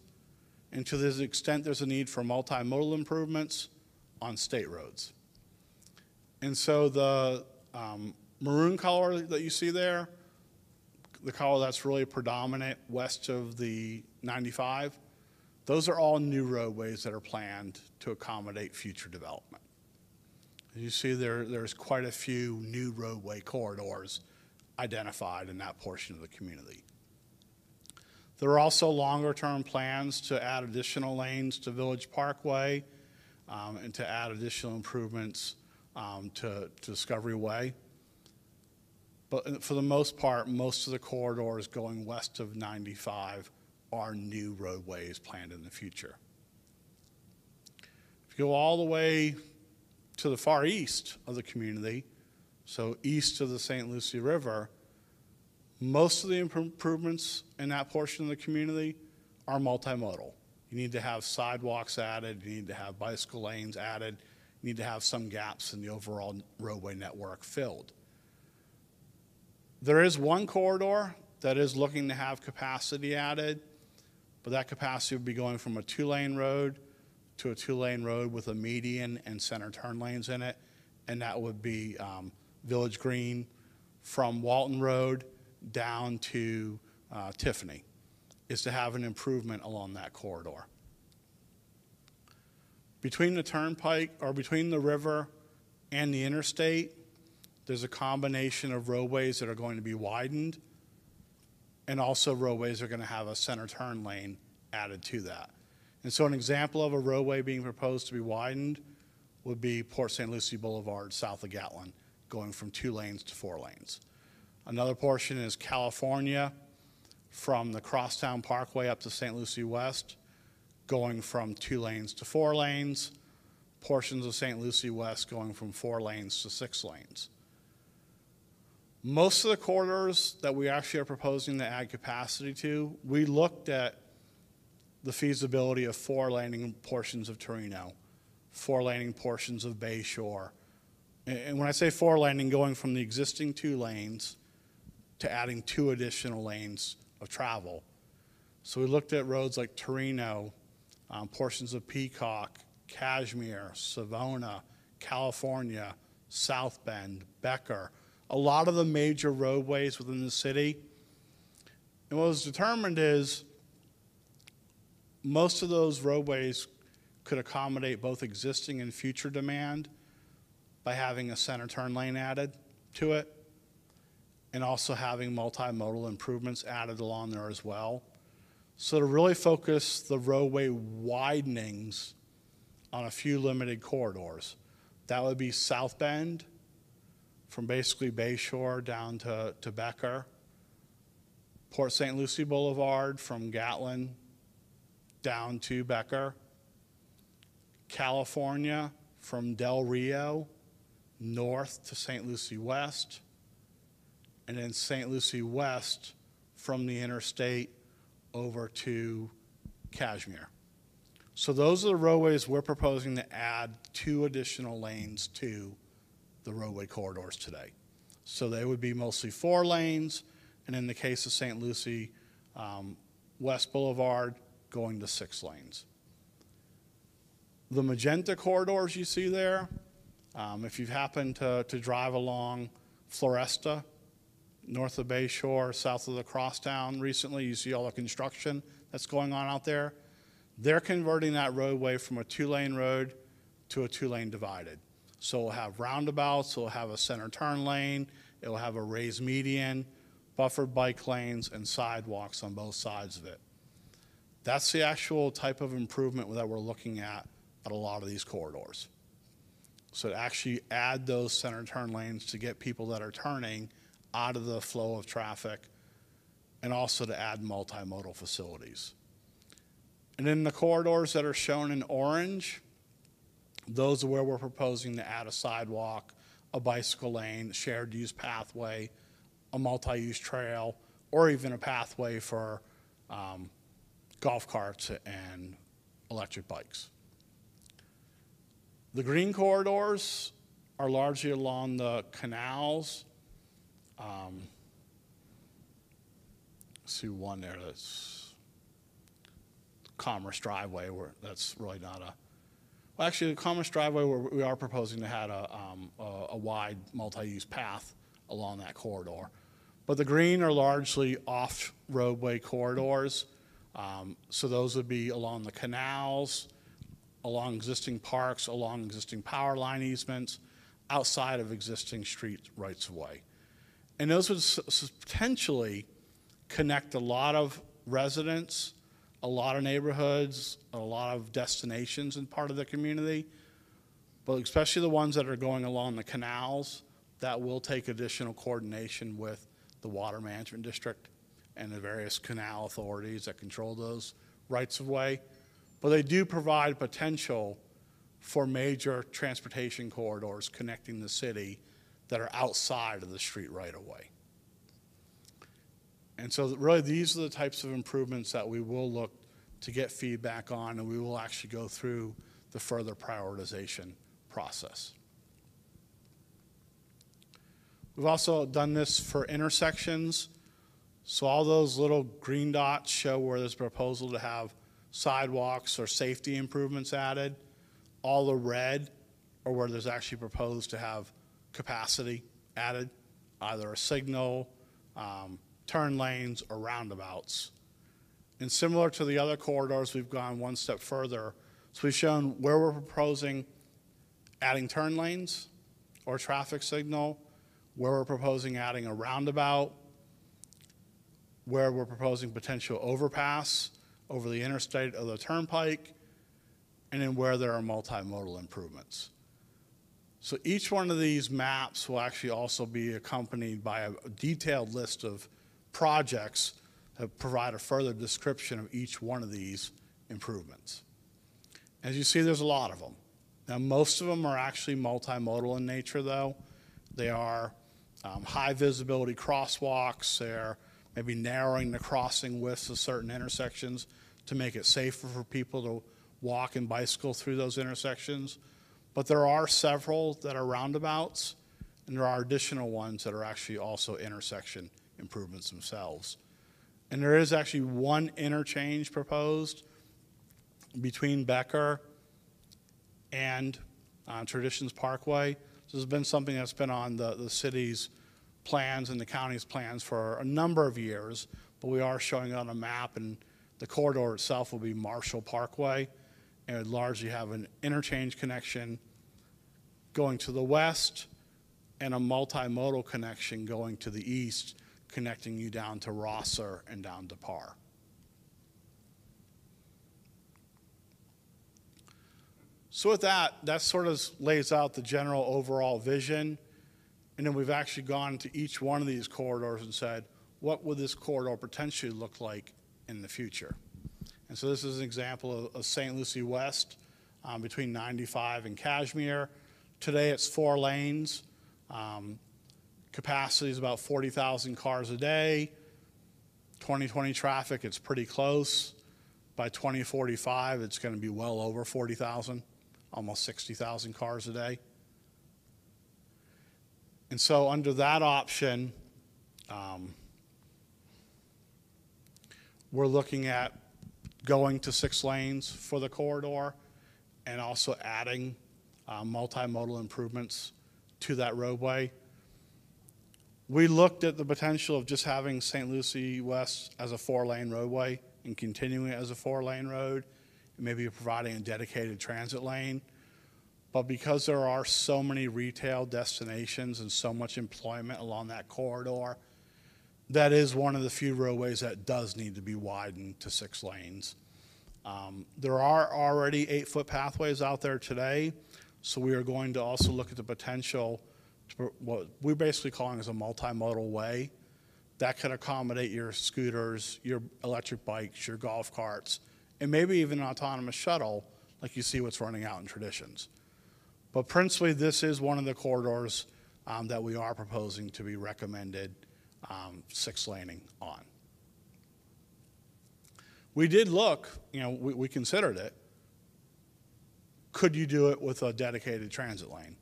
and to this extent there's a need for multimodal improvements on state roads. And so the maroon color that you see there, the color that's really predominant west of the 95, those are all new roadways that are planned to accommodate future development. As you see there's quite a few new roadway corridors identified in that portion of the community. There are also longer-term plans to add additional lanes to Village Parkway and to add additional improvements to Discovery Way. But for the most part, most of the corridors going west of 95 are new roadways planned in the future. If you go all the way to the far east of the community, so east of the St. Lucie River, most of the improvements in that portion of the community are multimodal. You need to have sidewalks added, you need to have bicycle lanes added, you need to have some gaps in the overall roadway network filled. There is one corridor that is looking to have capacity added, but that capacity would be going from a 2-lane road to a 2-lane road with a median and center turn lanes in it, and that would be Village Green from Walton Road down to Tiffany, is to have an improvement along that corridor. Between the turnpike, or between the river and the interstate, there's a combination of roadways that are going to be widened. and also roadways are going to have a center turn lane added to that. And so an example of a roadway being proposed to be widened would be Port St. Lucie Boulevard south of Gatlin, going from 2 lanes to 4 lanes. Another portion is California from the Crosstown Parkway up to St. Lucie West, going from 2 lanes to 4 lanes. Portions of St. Lucie West going from 4 lanes to 6 lanes. Most of the corridors that we actually are proposing to add capacity to, we looked at the feasibility of 4-laning portions of Torino, 4-laning portions of Bay Shore. And when I say 4-laning, going from the existing 2 lanes to adding 2 additional lanes of travel. So we looked at roads like Torino, portions of Peacock, Kashmir, Savona, California, South Bend, Becker, a lot of the major roadways within the city. And what was determined is most of those roadways could accommodate both existing and future demand by having a center turn lane added to it, and also having multimodal improvements added along there as well. So to really focus the roadway widenings on a few limited corridors, that would be South Bend, from basically Bay Shore down to Becker, Port St. Lucie Boulevard from Gatlin down to Becker, California from Del Rio north to St. Lucie West, and then St. Lucie West from the interstate over to Kashmir. So those are the roadways we're proposing to add 2 additional lanes to the roadway corridors today. So they would be mostly 4 lanes, and in the case of St. Lucie West Boulevard, going to 6 lanes. The magenta corridors you see there, if you've happened to drive along Floresta, north of Bay Shore, south of the Crosstown recently, you see all the construction that's going on out there. They're converting that roadway from a 2-lane road to a 2-lane divided. So it'll have roundabouts, it'll have a center turn lane, it'll have a raised median, buffered bike lanes, and sidewalks on both sides of it. That's the actual type of improvement that we're looking at a lot of these corridors. So to actually add those center turn lanes to get people that are turning out of the flow of traffic, and also to add multimodal facilities. And in the corridors that are shown in orange, those are where we're proposing to add a sidewalk, a bicycle lane, shared use pathway, a multi-use trail, or even a pathway for golf carts and electric bikes. The green corridors are largely along the canals. See one there that's Commerce Driveway, where that's really not a, well, actually the Commerce Driveway, where we are proposing to have a wide multi-use path along that corridor. But the green are largely off roadway corridors. So those would be along the canals, along existing parks, along existing power line easements, outside of existing street rights of way. And those would potentially connect a lot of residents, a lot of neighborhoods, a lot of destinations in part of the community, but especially the ones that are going along the canals, that will take additional coordination with the Water Management District and the various canal authorities that control those rights of way. But they do provide potential for major transportation corridors connecting the city that are outside of the street right of way. And so really these are the types of improvements that we will look to get feedback on, and we will actually go through the further prioritization process. We've also done this for intersections. So all those little green dots show where there's a proposal to have sidewalks or safety improvements added. All the red are where there's actually proposed to have capacity added, either a signal, turn lanes, or roundabouts. And similar to the other corridors, we've gone one step further. So we've shown where we're proposing adding turn lanes or traffic signal, where we're proposing adding a roundabout, where we're proposing potential overpass over the interstate or the turnpike, and then where there are multimodal improvements. So each one of these maps will actually also be accompanied by a detailed list of projects that provide a further description of each one of these improvements. As you see, there's a lot of them. Now, most of them are actually multimodal in nature, though. They are high visibility crosswalks. They're maybe narrowing the crossing widths of certain intersections to make it safer for people to walk and bicycle through those intersections. But there are several that are roundabouts, and there are additional ones that are actually also intersection improvements themselves. And there is actually one interchange proposed between Becker and Traditions Parkway. This has been something that's been on the city's plans and the county's plans for a number of years, but we are showing it on a map, and the corridor itself will be Marshall Parkway, and it would largely have an interchange connection going to the west and a multimodal connection going to the east, connecting you down to Rosser and down to Parr. So with that sort of lays out the general overall vision. And then we've actually gone to each one of these corridors and said, what would this corridor potentially look like in the future? And so this is an example of St. Lucie West between 95 and Cashmere. Today it's 4 lanes. Capacity is about 40,000 cars a day. 2020 traffic, it's pretty close. By 2045, it's going to be well over 40,000, almost 60,000 cars a day. And so under that option, we're looking at going to 6 lanes for the corridor and also adding multimodal improvements to that roadway. We looked at the potential of just having St. Lucie West as a 4-lane roadway and continuing it as a 4-lane road, and maybe providing a dedicated transit lane. But because there are so many retail destinations and so much employment along that corridor, that is one of the few roadways that does need to be widened to 6 lanes. There are already 8-foot pathways out there today, so we are going to also look at the potential to what we're basically calling as a multimodal way that could accommodate your scooters, your electric bikes, your golf carts, and maybe even an autonomous shuttle like you see what's running out in Traditions. But principally, this is one of the corridors that we are proposing to be recommended 6-laning on. We did look, we considered it. Could you do it with a dedicated transit lane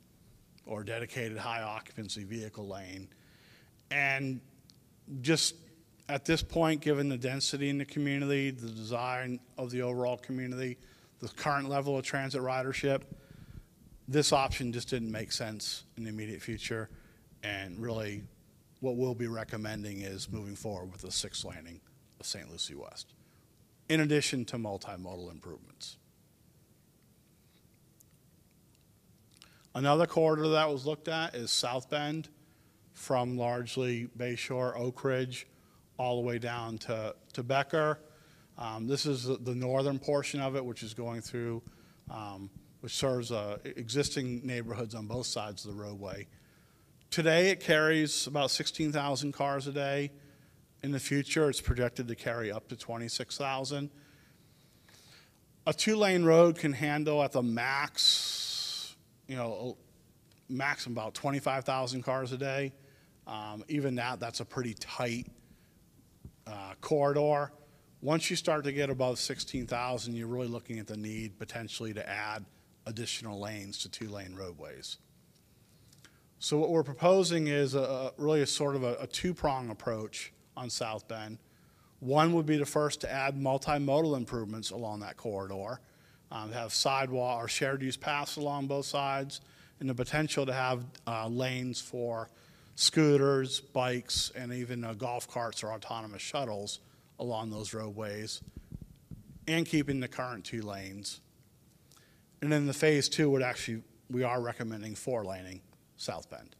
or dedicated high occupancy vehicle lane? And just at this point, given the density in the community, the design of the overall community, the current level of transit ridership, this option just didn't make sense in the immediate future. And really, what we'll be recommending is moving forward with the 6-laning of St. Lucie West, in addition to multimodal improvements. Another corridor that was looked at is South Bend, from largely Bayshore, Oak Ridge, all the way down to Becker. This is the northern portion of it, which is going through, which serves existing neighborhoods on both sides of the roadway. Today, it carries about 16,000 cars a day. In the future, it's projected to carry up to 26,000. A 2-lane road can handle at the max, maximum about 25,000 cars a day. Even that's a pretty tight corridor. Once you start to get above 16,000, you're really looking at the need potentially to add additional lanes to 2-lane roadways. So what we're proposing is really a sort of a 2-prong approach on South Bend. One would be the first to add multimodal improvements along that corridor, have sidewalk or shared use paths along both sides, and the potential to have lanes for scooters, bikes, and even golf carts or autonomous shuttles along those roadways, and keeping the current 2 lanes. And then the phase 2 we are recommending 4-laning South Bend.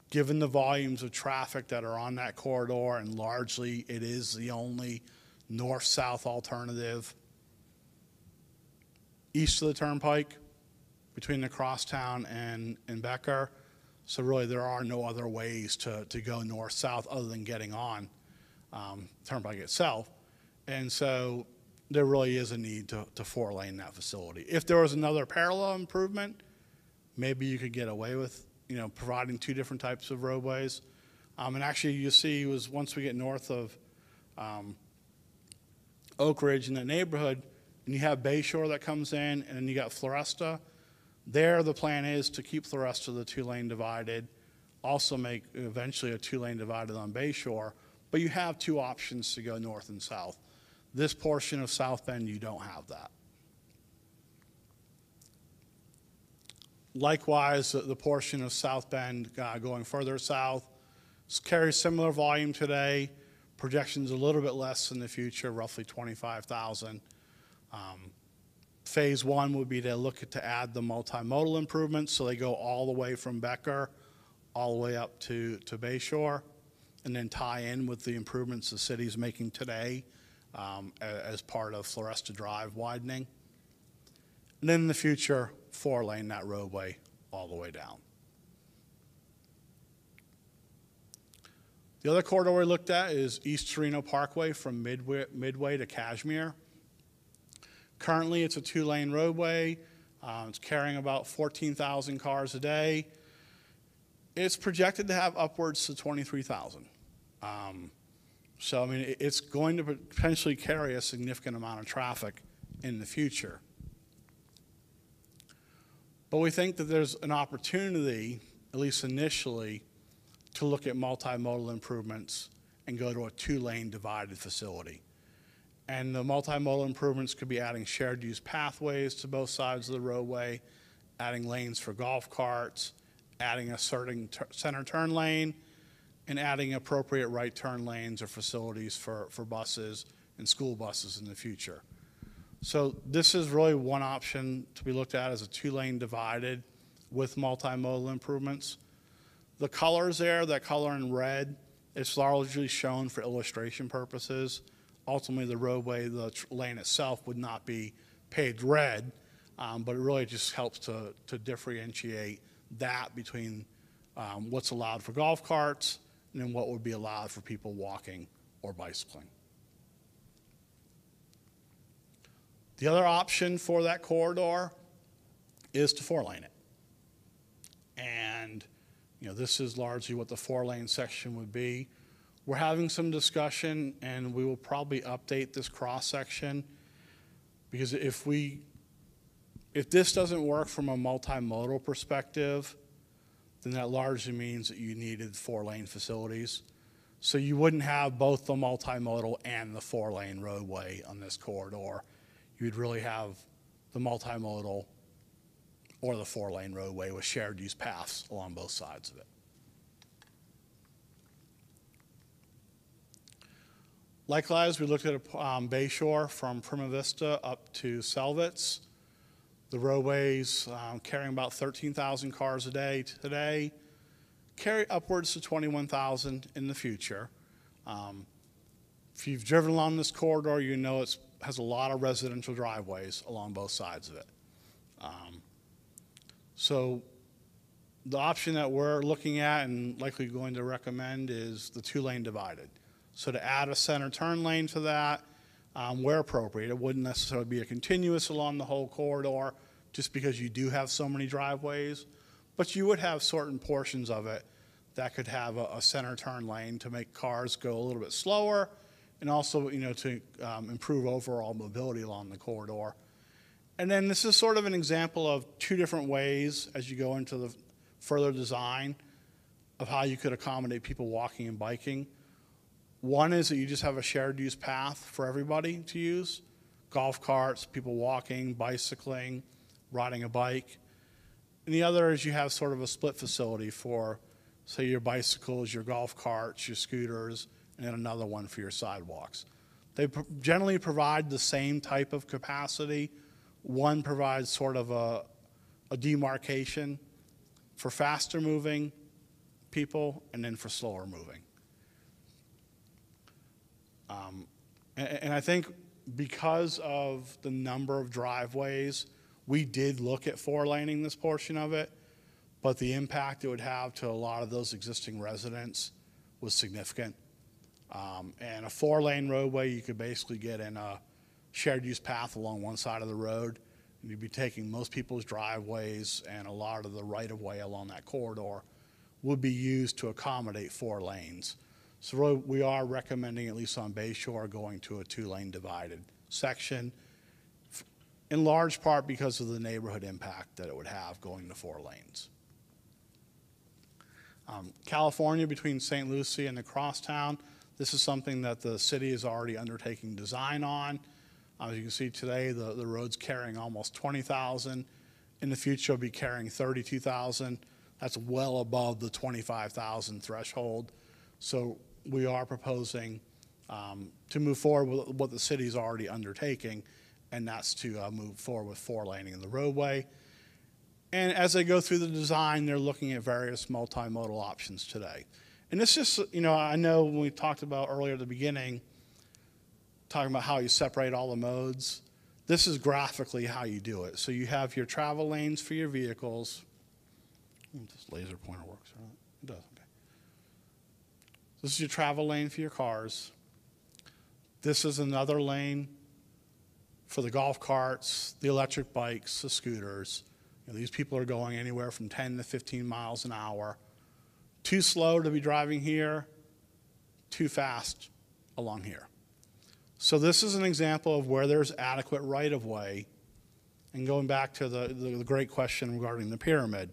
Given the volumes of traffic that are on that corridor, and largely it is the only north-south alternative east of the Turnpike between the Crosstown and Becker. So really there are no other ways to go north-south other than getting on Turnpike itself. And so there really is a need to four-lane that facility. If there was another parallel improvement, maybe you could get away with, providing two different types of roadways. And actually you see was once we get north of Oak Ridge in that neighborhood, and you have Bayshore that comes in, and then you got Floresta. There, the plan is to keep Floresta the two-lane divided, also make eventually a two-lane divided on Bayshore, but you have two options to go north and south. This portion of South Bend, you don't have that. Likewise, the portion of South Bend going further south carries similar volume today. Projections a little bit less in the future, roughly 25,000. Phase one would be to look to add the multimodal improvements, so they go all the way from Becker, all the way up to Bayshore, and then tie in with the improvements the city's making today as part of Floresta Drive widening. And then in the future, four-lane that roadway all the way down. The other corridor we looked at is East Torino Parkway from Midway to Kashmir. Currently, it's a two-lane roadway. It's carrying about 14,000 cars a day. It's projected to have upwards to 23,000. So, I mean, it's going to potentially carry a significant amount of traffic in the future. But we think that there's an opportunity, at least initially, to look at multimodal improvements and go to a two-lane divided facility. And the multimodal improvements could be adding shared use pathways to both sides of the roadway, adding lanes for golf carts, adding a certain center turn lane, and adding appropriate right turn lanes or facilities for buses and school buses in the future. So this is really one option to be looked at as a two-lane divided with multimodal improvements. The colors there, that color in red, it's largely shown for illustration purposes. Ultimately, the roadway, the lane itself would not be paved red, but it really just helps to differentiate that between what's allowed for golf carts and then what would be allowed for people walking or bicycling. The other option for that corridor is to four-lane it. And this is largely what the four-lane section would be. We're having some discussion, and we will probably update this cross-section, because if this doesn't work from a multimodal perspective, then that largely means that you needed four-lane facilities. So you wouldn't have both the multimodal and the four-lane roadway on this corridor. You'd really have the multimodal or the four-lane roadway with shared use paths along both sides of it. Likewise, we looked at Bayshore from Prima Vista up to Selvitz. The roadways carrying about 13,000 cars a day today, carry upwards to 21,000 in the future. If you've driven along this corridor, you know it has a lot of residential driveways along both sides of it. So the option that we're looking at and likely going to recommend is the two-lane divided. So to add a center turn lane to that, where appropriate, it wouldn't necessarily be a continuous along the whole corridor just because you do have so many driveways, but you would have certain portions of it that could have a center turn lane to make cars go a little bit slower and also, to improve overall mobility along the corridor. And then this is sort of an example of two different ways as you go into the further design of how you could accommodate people walking and biking. One is that you just have a shared use path for everybody to use, golf carts, people walking, bicycling, riding a bike. And the other is you have sort of a split facility for, say, your bicycles, your golf carts, your scooters, and then another one for your sidewalks. They generally provide the same type of capacity. One provides sort of a demarcation for faster moving people and then for slower moving. And I think because of the number of driveways, we did look at 4-laning this portion of it, but the impact it would have to a lot of those existing residents was significant. And a 4-lane roadway, you could basically get in a shared use path along one side of the road, and you'd be taking most people's driveways, and a lot of the right-of-way along that corridor would be used to accommodate 4 lanes. So really, we are recommending, at least on Bay Shore, going to a 2-lane divided section, in large part because of the neighborhood impact that it would have going to 4 lanes. California, between St. Lucie and the crosstown, this is something that the city is already undertaking design on. As you can see today, the road's carrying almost 20,000. In the future, it'll be carrying 32,000. That's well above the 25,000 threshold. So we are proposing to move forward with what the city's already undertaking, and that's to move forward with 4-laning in the roadway. And as they go through the design, they're looking at various multimodal options today. And it's just, I know when we talked about earlier at the beginning, talking about how you separate all the modes, this is graphically how you do it. So you have your travel lanes for your vehicles. This laser pointer works, right? It does, okay. This is your travel lane for your cars. This is another lane for the golf carts, the electric bikes, the scooters. These people are going anywhere from 10 to 15 miles an hour. Too slow to be driving here, too fast along here. So this is an example of where there's adequate right-of-way. And going back to the great question regarding the pyramid.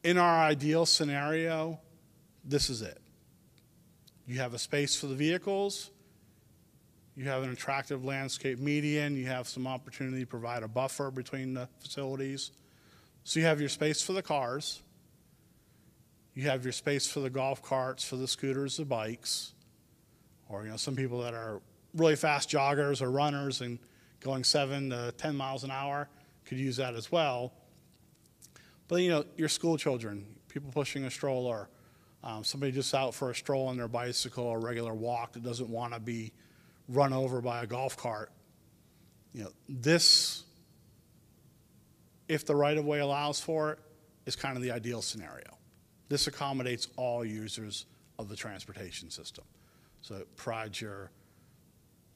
In our ideal scenario, this is it. You have a space for the vehicles. You have an attractive landscape median. You have some opportunity to provide a buffer between the facilities. So you have your space for the cars. You have your space for the golf carts, for the scooters, the bikes, or some people that are really fast joggers or runners and going 7 to 10 miles an hour could use that as well. But your school children, people pushing a stroller, somebody just out for a stroll on their bicycle or regular walk that doesn't want to be run over by a golf cart. This, if the right-of-way allows for it, is kind of the ideal scenario. This accommodates all users of the transportation system. So it provides your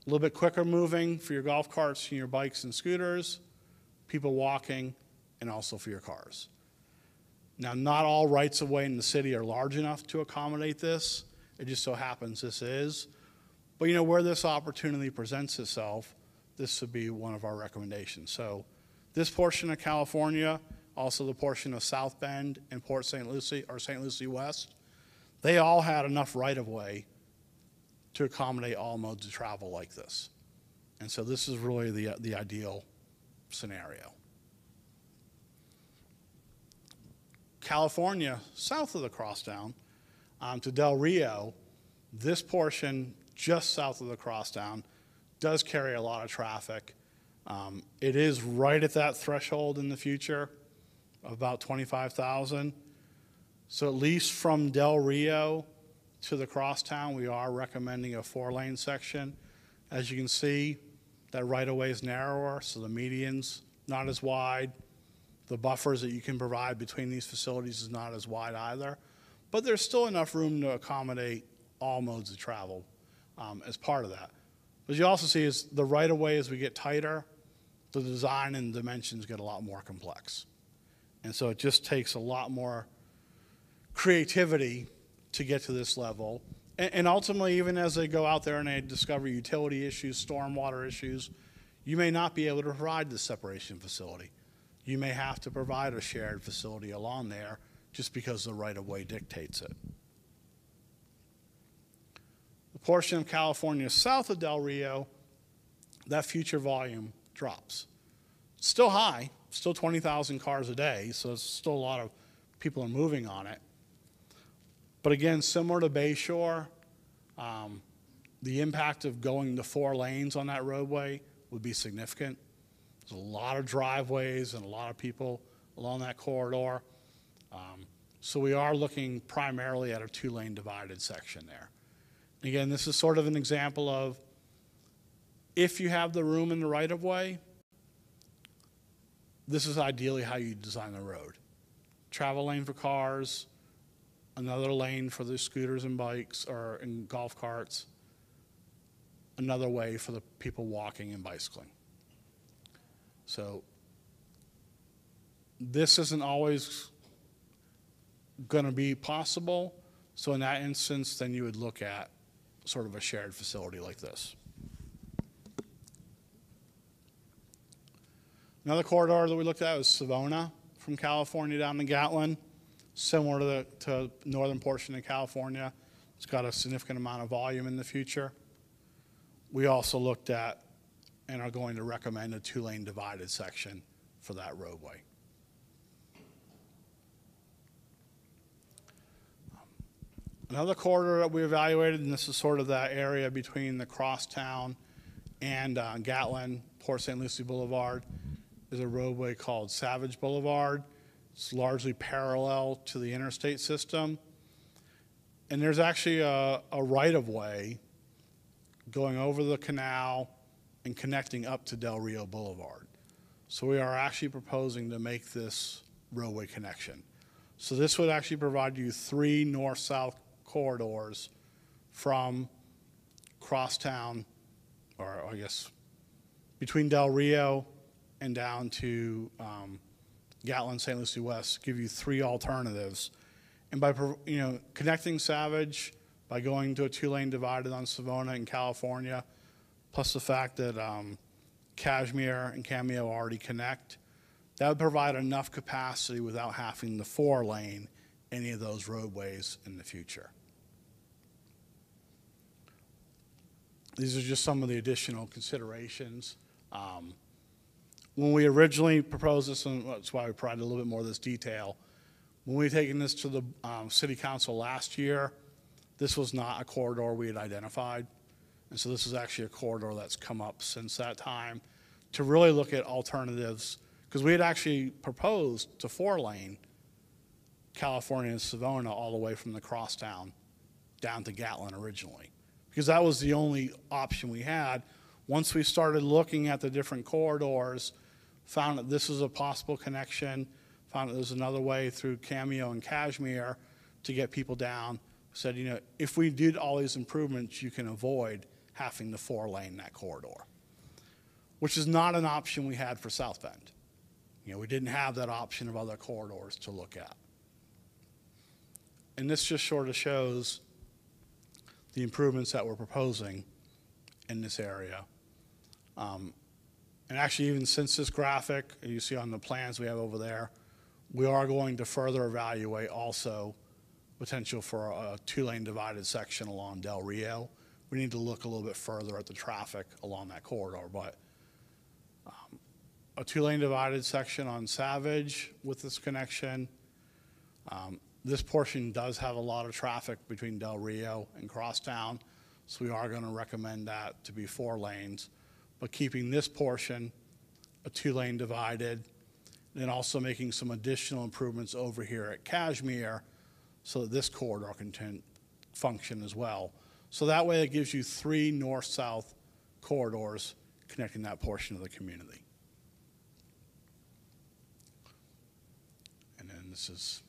a little bit quicker moving for your golf carts and your bikes and scooters, people walking, and also for your cars. Now, not all rights-of-way in the city are large enough to accommodate this. It just so happens this is. But where this opportunity presents itself, this would be one of our recommendations. So this portion of California, also the portion of South Bend and Port St. Lucie, or St. Lucie West, they all had enough right-of-way to accommodate all modes of travel like this. And so this is really the ideal scenario. California, south of the crosstown, to Del Rio, this portion just south of the crosstown does carry a lot of traffic. It is right at that threshold in the future of about 25,000. So at least from Del Rio to the crosstown, we are recommending a 4-lane section. As you can see, that right-of-way is narrower, so the median's not as wide. The buffers that you can provide between these facilities is not as wide either. But there's still enough room to accommodate all modes of travel as part of that. But you also see is the right-of-way, as we get tighter, the design and dimensions get a lot more complex. And so it just takes a lot more creativity to get to this level. And ultimately, even as they go out there and they discover utility issues, stormwater issues, you may not be able to provide the separation facility. You may have to provide a shared facility along there just because the right-of-way dictates it. The portion of California south of Del Rio, that future volume drops. It's still high, still 20,000 cars a day, so it's still a lot of people are moving on it. But again, similar to Bay Shore, the impact of going to 4 lanes on that roadway would be significant. There's a lot of driveways and a lot of people along that corridor. So we are looking primarily at a two-lane divided section there. Again, this is sort of an example of if you have the room in the right-of-way, this is ideally how you design the road. Travel lane for cars, another lane for the scooters and bikes or and golf carts, another way for the people walking and bicycling. So this isn't always going to be possible. So in that instance, then you would look at sort of a shared facility like this. Another corridor that we looked at was Savona from California down to Gatlin, similar to the northern portion of California. It's got a significant amount of volume in the future. We also looked at and are going to recommend a two-lane divided section for that roadway. Another corridor that we evaluated, and this is sort of that area between the Crosstown and Gatlin, Port St. Lucie Boulevard, is a roadway called Savage Boulevard. It's largely parallel to the interstate system. And there's actually a right-of-way going over the canal and connecting up to Del Rio Boulevard. So we are actually proposing to make this roadway connection. So this would actually provide you 3 north-south corridors from Crosstown, or I guess between Del Rio and down to Gatlin, St. Lucie West, give you 3 alternatives. And by connecting Savage, by going to a two-lane divided on Savona in California, plus the fact that Cashmere and Cameo already connect, that would provide enough capacity without having to 4-lane any of those roadways in the future. These are just some of the additional considerations. When we originally proposed this, and that's why we provided a little bit more of this detail, when we taken this to the City Council last year, this was not a corridor we had identified. And so this is actually a corridor that's come up since that time to really look at alternatives, because we had actually proposed to 4-lane California and Savona all the way from the Crosstown down to Gatlin originally, because that was the only option we had. Once we started looking at the different corridors, found that this is a possible connection, found that there's another way through Cameo and Cashmere to get people down, said, if we did all these improvements, you can avoid having to 4-lane that corridor, which is not an option we had for South Bend. We didn't have that option of other corridors to look at. And this just sort of shows the improvements that we're proposing in this area. And actually, even since this graphic, you see on the plans we have over there, we are going to further evaluate also potential for a 2-lane divided section along Del Rio. We need to look a little bit further at the traffic along that corridor, but a 2-lane divided section on Savage with this connection. This portion does have a lot of traffic between Del Rio and Crosstown, so we are going to recommend that to be 4 lanes, but keeping this portion a 2-lane divided, and then also making some additional improvements over here at Cashmere so that this corridor can function as well. So that way it gives you 3 north-south corridors connecting that portion of the community. And then this is,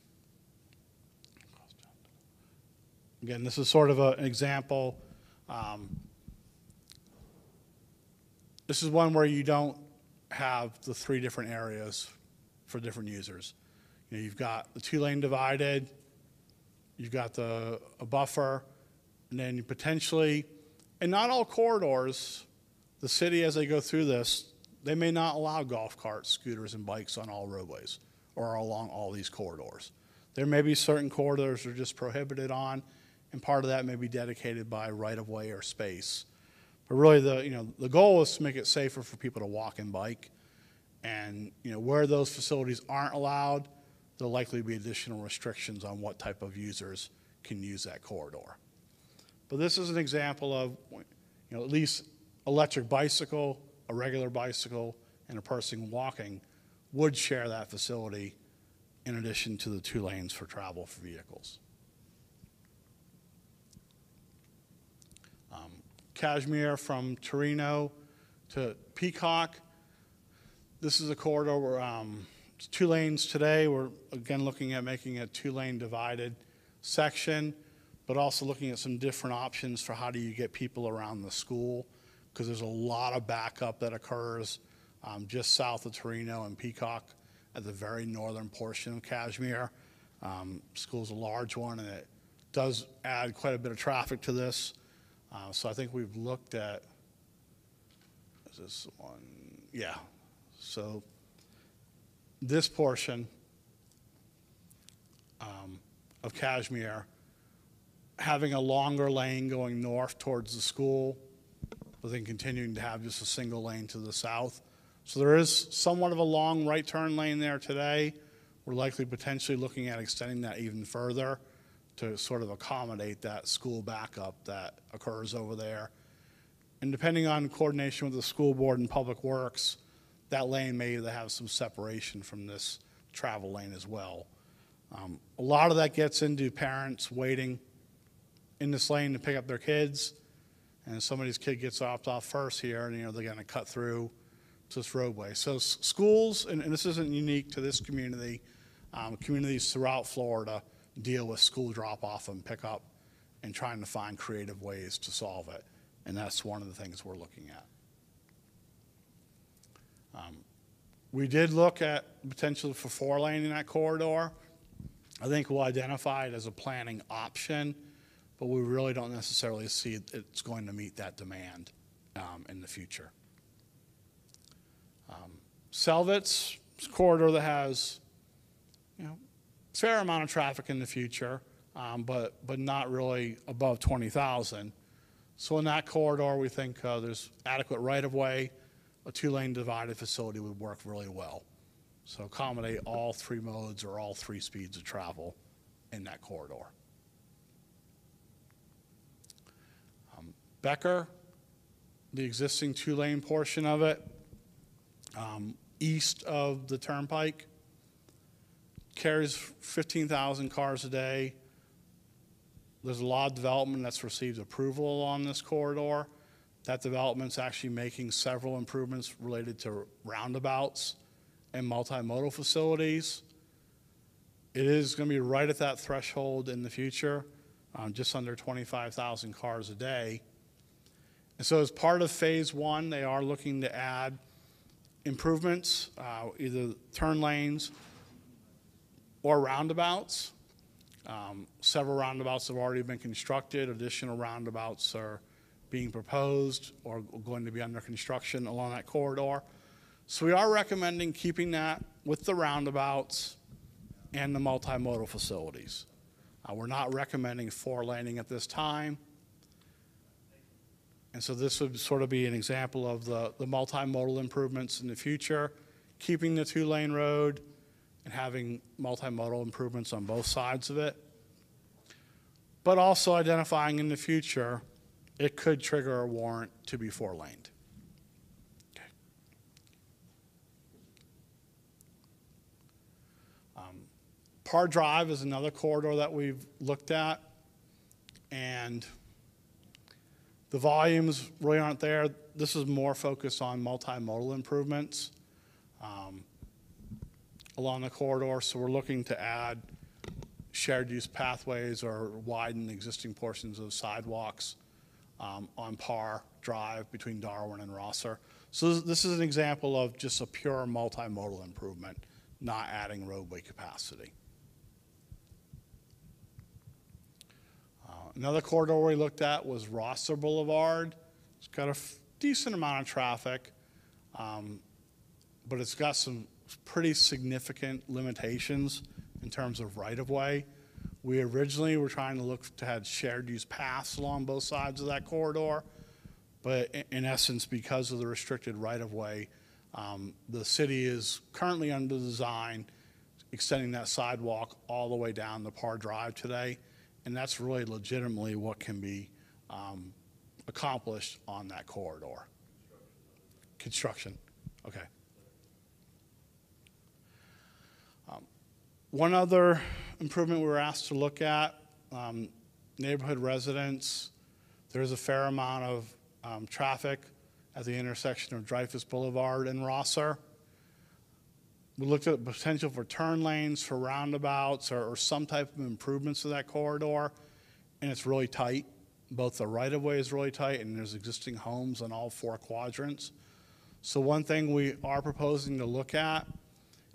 again, this is sort of an example. This is one where you don't have the 3 different areas for different users. You've got the 2-lane divided, you've got a buffer, and then you potentially, and not all corridors, the city as they go through this, they may not allow golf carts, scooters, and bikes on all roadways or along all these corridors. There may be certain corridors that are just prohibited on, and part of that may be dedicated by right-of-way or space. But really, the goal is to make it safer for people to walk and bike. And where those facilities aren't allowed, there'll likely be additional restrictions on what type of users can use that corridor. But this is an example of, at least electric bicycle, a regular bicycle, and a person walking would share that facility in addition to the 2 lanes for travel for vehicles. Kashmir from Torino to Peacock. This is a corridor where it's 2 lanes today. We're again looking at making a 2-lane divided section, but also looking at some different options for how do you get people around the school, because there's a lot of backup that occurs just south of Torino and Peacock at the very northern portion of Kashmir. School's a large one, and it does add quite a bit of traffic to this. So I think we've looked at, is this one? Yeah. So this portion of Kashmir, having a longer lane going north towards the school, but then continuing to have just a single lane to the south. So there is somewhat of a long right turn lane there today. We're likely potentially looking at extending that even further to sort of accommodate that school backup that occurs over there. And depending on coordination with the school board and public works, that lane may either have some separation from this travel lane as well. A lot of that gets into parents waiting in this lane to pick up their kids, and somebody's kid gets dropped off first here, and they're going to cut through to this roadway. So schools, and this isn't unique to this community, communities throughout Florida deal with school drop-off and pickup and trying to find creative ways to solve it, and that's one of the things we're looking at. We did look at potential for 4-lane in that corridor. I think we'll identify it as a planning option, but we really don't necessarily see it's going to meet that demand in the future. Selvets, it's a corridor that has a fair amount of traffic in the future, but not really above 20,000. So in that corridor, we think there's adequate right-of-way. A 2-lane divided facility would work really well. So accommodate all 3 modes or all 3 speeds of travel in that corridor. Becker, the existing 2-lane portion of it, east of the turnpike, carries 15,000 cars a day. There's a lot of development that's received approval along this corridor. That development's actually making several improvements related to roundabouts and multimodal facilities. It is going to be right at that threshold in the future, just under 25,000 cars a day. And so as part of phase 1, they are looking to add improvements, either turn lanes or roundabouts. Several roundabouts have already been constructed. Additional roundabouts are being proposed or going to be under construction along that corridor. So we are recommending keeping that with the roundabouts and the multimodal facilities. We're not recommending 4-laning at this time. And so this would sort of be an example of the multimodal improvements in the future, keeping the 2-lane road and having multimodal improvements on both sides of it, but also identifying in the future it could trigger a warrant to be 4-laned. Okay. Par Drive is another corridor that we've looked at, and the volumes really aren't there. This is more focused on multimodal improvements along the corridor, so we're looking to add shared use pathways or widen existing portions of sidewalks on Par Drive between Darwin and Rosser. So this is an example of just a pure multimodal improvement, not adding roadway capacity. Another corridor we looked at was Rosser Boulevard. It's got a decent amount of traffic, but it's got some pretty significant limitations in terms of right-of-way. We originally were trying to look to have shared use paths along both sides of that corridor, but in essence, because of the restricted right-of-way, the city is currently under design extending that sidewalk all the way down the Par Drive today, and that's really legitimately what can be accomplished on that corridor. Construction. Okay. One other improvement we were asked to look at, neighborhood residents. There's a fair amount of traffic at the intersection of Dreyfus Boulevard and Rosser. We looked at the potential for turn lanes, for roundabouts, or some type of improvements to that corridor, and it's really tight. Both the right-of-way is really tight, and there's existing homes on all 4 quadrants. So one thing we are proposing to look at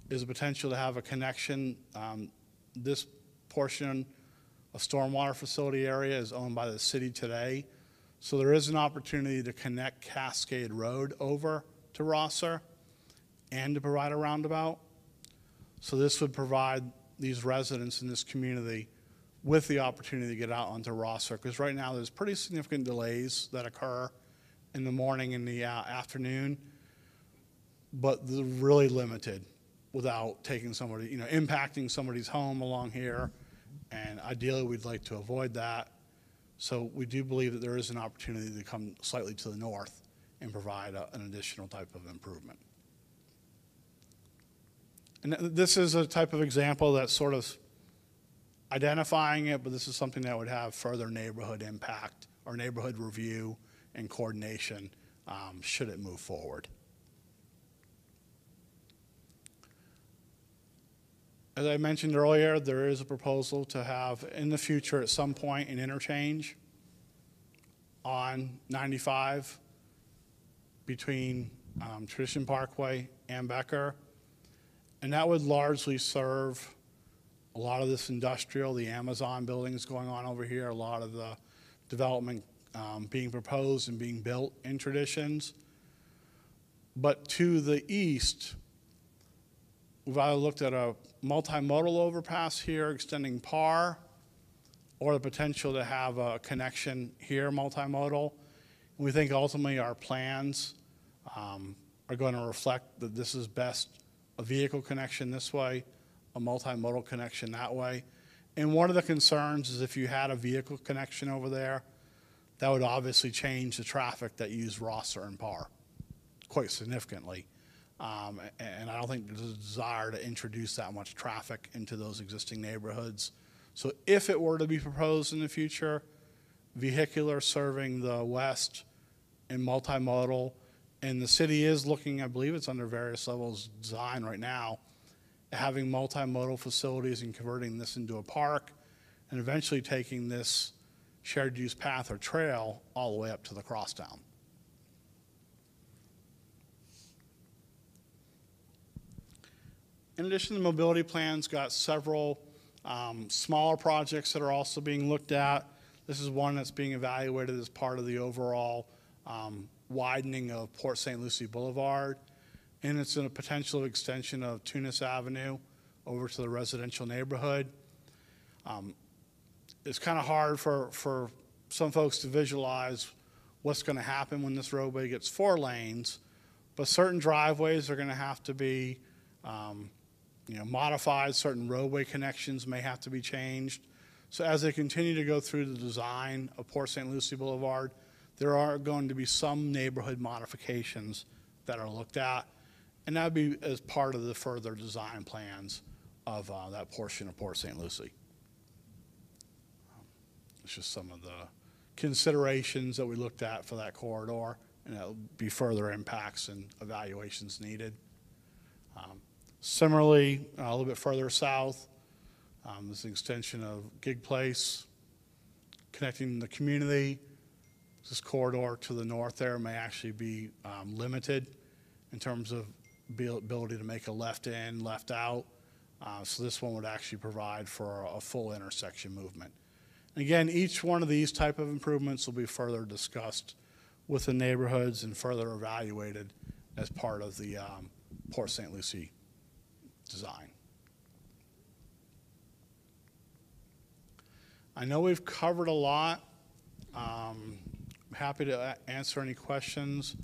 is the potential to have a connection. This portion of stormwater facility area is owned by the city today. So there is an opportunity to connect Cascade Road over to Rosser and to provide a roundabout. So this would provide these residents in this community with the opportunity to get out onto Rosser, because right now there's pretty significant delays that occur in the morning and the afternoon, but they're really limited without taking somebody, impacting somebody's home along here, and ideally we'd like to avoid that. So we do believe that there is an opportunity to come slightly to the north and provide an additional type of improvement. And this is a type of example that's sort of identifying it, but this is something that would have further neighborhood impact or neighborhood review and coordination should it move forward. As I mentioned earlier, there is a proposal to have in the future at some point an interchange on 95 between Tradition Parkway and Becker. And that would largely serve a lot of this industrial, the Amazon buildings going on over here, a lot of the development being proposed and being built in Traditions. But to the east, we've either looked at a multimodal overpass here extending PAR, or the potential to have a connection here multimodal. And we think ultimately our plans are going to reflect that this is best a vehicle connection this way, a multimodal connection that way. And one of the concerns is if you had a vehicle connection over there, that would obviously change the traffic that use Rosser and Parr quite significantly. And I don't think there's a desire to introduce that much traffic into those existing neighborhoods. So if it were to be proposed in the future, vehicular serving the west and multimodal, and the city is looking, I believe it's under various levels of design right now, having multimodal facilities and converting this into a park, and eventually taking this shared use path or trail all the way up to the crosstown. In addition, the mobility plan's got several smaller projects that are also being looked at. This is one that's being evaluated as part of the overall widening of Port St. Lucie Boulevard, and it's in a potential extension of Tunis Avenue over to the residential neighborhood. It's kind of hard for some folks to visualize what's going to happen when this roadway gets 4 lanes, but certain driveways are going to have to be modified. Certain roadway connections may have to be changed. So as they continue to go through the design of Port St. Lucie Boulevard, there are going to be some neighborhood modifications that are looked at, and that would be as part of the further design plans of that portion of Port St. Lucie. It's just some of the considerations that we looked at for that corridor, and that will be further impacts and evaluations needed. Similarly, a little bit further south, this extension of Gig Place, connecting the community. This corridor to the north there may actually be limited in terms of ability to make a left in, left out. So this one would actually provide for a full intersection movement. And again, each one of these type of improvements will be further discussed with the neighborhoods and further evaluated as part of the Port St. Lucie design. I know we've covered a lot. I'm happy to answer any questions.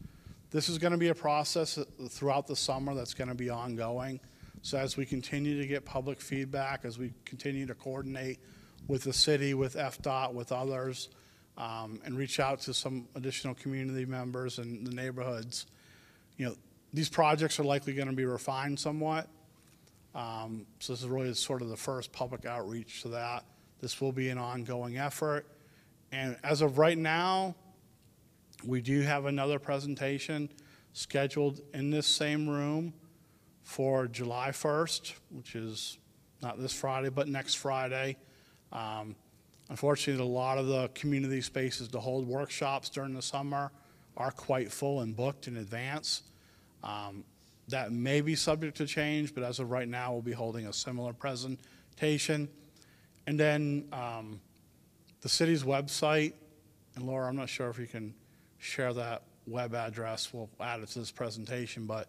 This is going to be a process throughout the summer that's going to be ongoing. So as we continue to get public feedback, as we continue to coordinate with the city, with FDOT, with others, and reach out to some additional community members and the neighborhoods, these projects are likely going to be refined somewhat. So this is really sort of the first public outreach to that. This will be an ongoing effort. And as of right now, we do have another presentation scheduled in this same room for July 1st, which is not this Friday, but next Friday. Unfortunately, a lot of the community spaces to hold workshops during the summer are quite full and booked in advance. That may be subject to change, but as of right now, we'll be holding a similar presentation. And then the city's website, and Laura, I'm not sure if you can share that web address. We'll add it to this presentation, but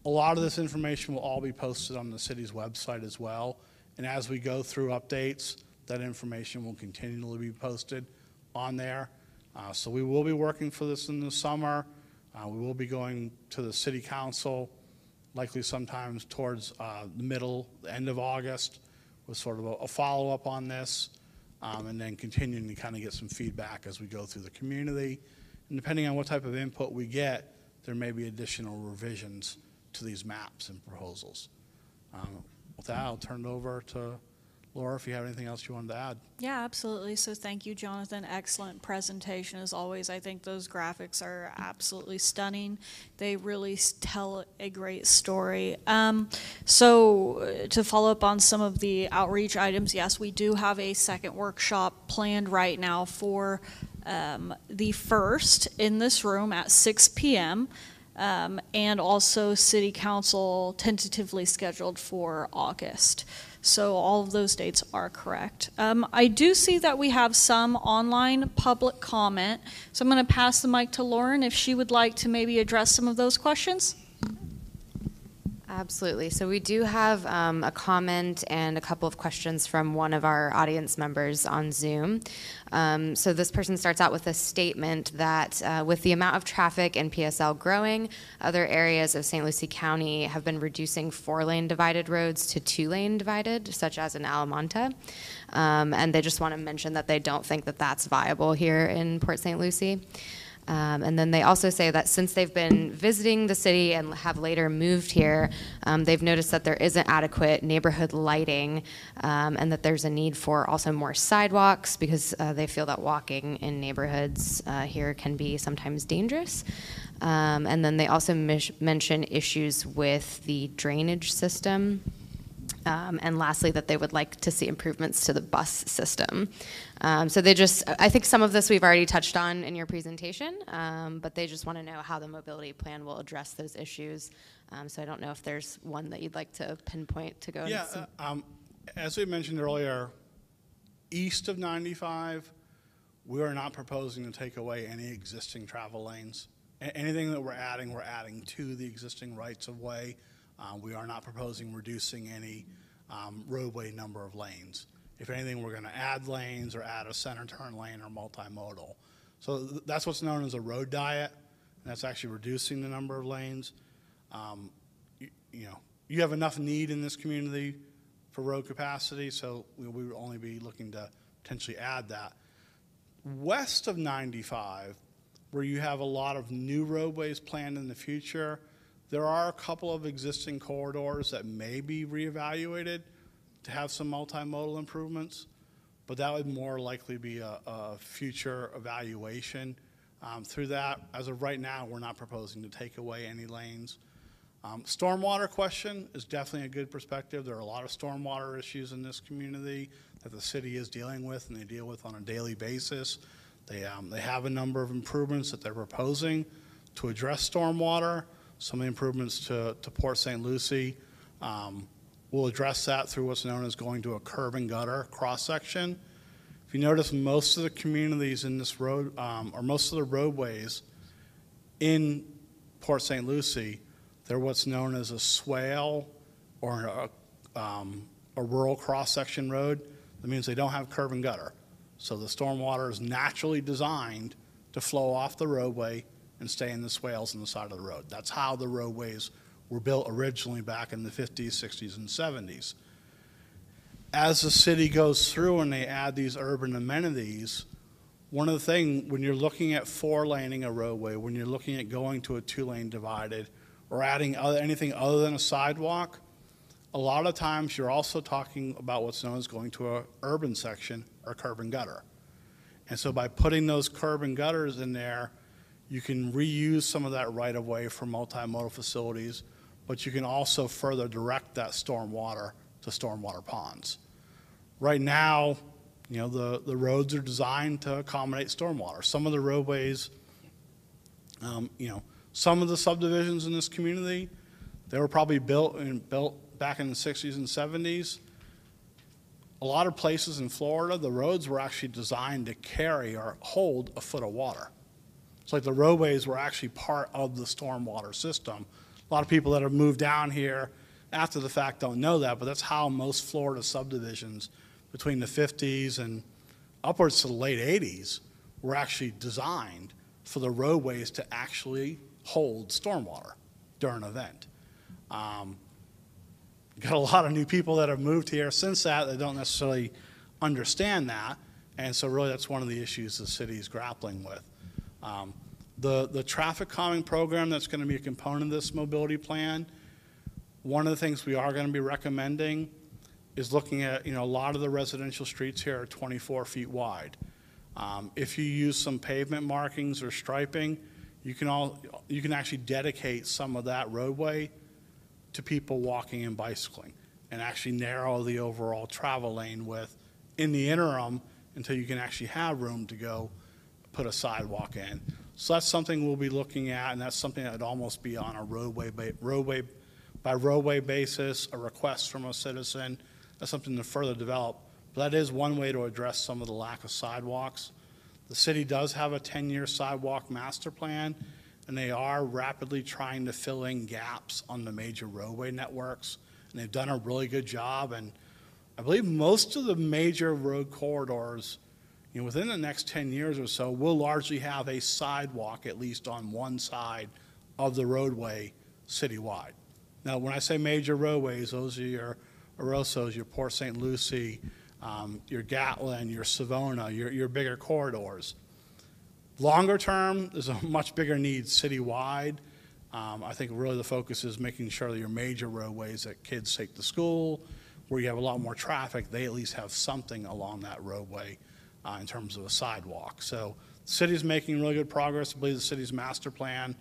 a lot of this information will all be posted on the city's website as well. And as we go through updates, that information will continually be posted on there. So we will be working for this in the summer. We will be going to the city council, likely sometimes towards the end of August, with sort of a follow-up on this, and then continuing to kind of get some feedback as we go through the community. And depending on what type of input we get, there may be additional revisions to these maps and proposals. With that, I'll turn it over to Laura, if you have anything else you wanted to add. Yeah, absolutely. So thank you, Jonathan. Excellent presentation as always. I think those graphics are absolutely stunning. They really tell a great story. So to follow up on some of the outreach items, yes, we do have a second workshop planned right now for the 1st in this room at 6 p.m. And also City Council tentatively scheduled for August. So all of those dates are correct. I do see that we have some online public comment. So I'm going to pass the mic to Lauren if she would like to maybe address some of those questions. Absolutely. So we do have a comment and a couple of questions from one of our audience members on Zoom. So this person starts out with a statement that with the amount of traffic and PSL growing, other areas of St. Lucie County have been reducing 4-lane divided roads to 2-lane divided, such as in Alamonte. And they just want to mention that they don't think that that's viable here in Port St. Lucie. And then they also say that since they've been visiting the city and have later moved here, they've noticed that there isn't adequate neighborhood lighting, and that there's a need for also more sidewalks because they feel that walking in neighborhoods here can be sometimes dangerous. And then they also mention issues with the drainage system. And lastly, that they would like to see improvements to the bus system. So I think some of this we've already touched on in your presentation, but they just want to know how the mobility plan will address those issues. So I don't know if there's one that you'd like to pinpoint to go into. Yeah, as we mentioned earlier, east of 95, we are not proposing to take away any existing travel lanes. Anything that we're adding to the existing rights of way. We are not proposing reducing any roadway number of lanes. If anything, we're going to add lanes or add a center turn lane or multimodal. So that's what's known as a road diet, and that's actually reducing the number of lanes. You have enough need in this community for road capacity, so we would only be looking to potentially add that. West of 95, where you have a lot of new roadways planned in the future, there are a couple of existing corridors that may be reevaluated to have some multimodal improvements, but that would more likely be a future evaluation through that. As of right now, we're not proposing to take away any lanes. Stormwater question is definitely a good perspective. There are a lot of stormwater issues in this community that the city is dealing with and they deal with on a daily basis. They have a number of improvements that they're proposing to address stormwater. Some of the improvements to Port St. Lucie will address that through what's known as going to a curb and gutter cross-section. If you notice, most of the communities in this road, or most of the roadways in Port St. Lucie, they're what's known as a swale or a rural cross-section road. That means they don't have curb and gutter. So the stormwater is naturally designed to flow off the roadway and stay in the swales on the side of the road. That's how the roadways were built originally back in the 50s, 60s, and 70s. As the city goes through and they add these urban amenities, one of the things, when you're looking at 4-laning a roadway, when you're looking at going to a 2-lane divided, or adding anything other than a sidewalk, a lot of times you're also talking about what's known as going to an urban section or curb and gutter. And so by putting those curb and gutters in there, you can reuse some of that right-of-way for multimodal facilities, but you can also further direct that stormwater to stormwater ponds. Right now, you know, the roads are designed to accommodate stormwater. Some of the roadways, you know, some of the subdivisions in this community, they were probably built back in the 60s and 70s. A lot of places in Florida, the roads were actually designed to carry or hold a foot of water. It's like the roadways were actually part of the stormwater system. A lot of people that have moved down here after the fact don't know that, but that's how most Florida subdivisions between the 50s and upwards to the late 80s were actually designed for the roadways to actually hold stormwater during an event. Got a lot of new people that have moved here since that don't necessarily understand that, and so really that's one of the issues the city is grappling with. The traffic calming program that's going to be a component of this mobility plan, one of the things we are going to be recommending is looking at, you know, a lot of the residential streets here are 24 feet wide. If you use some pavement markings or striping, you can actually dedicate some of that roadway to people walking and bicycling and actually narrow the overall travel lane width in the interim until you can actually have room to go put a sidewalk in. So that's something we'll be looking at, and that's something that would almost be on a roadway by roadway basis, a request from a citizen. That's something to further develop. But that is one way to address some of the lack of sidewalks. The city does have a 10-year sidewalk master plan, and they are rapidly trying to fill in gaps on the major roadway networks. And they've done a really good job. And I believe most of the major road corridors, you know, within the next 10 years or so, will largely have a sidewalk at least on one side of the roadway citywide. Now, when I say major roadways, those are your Orosos, your Port St. Lucie, your Gatlin, your Savona, your bigger corridors. Longer term, there's a much bigger need citywide. I think really the focus is making sure that your major roadways that kids take to school, where you have a lot more traffic, they at least have something along that roadway in terms of a sidewalk. So the city's making really good progress. I believe the city's master plan,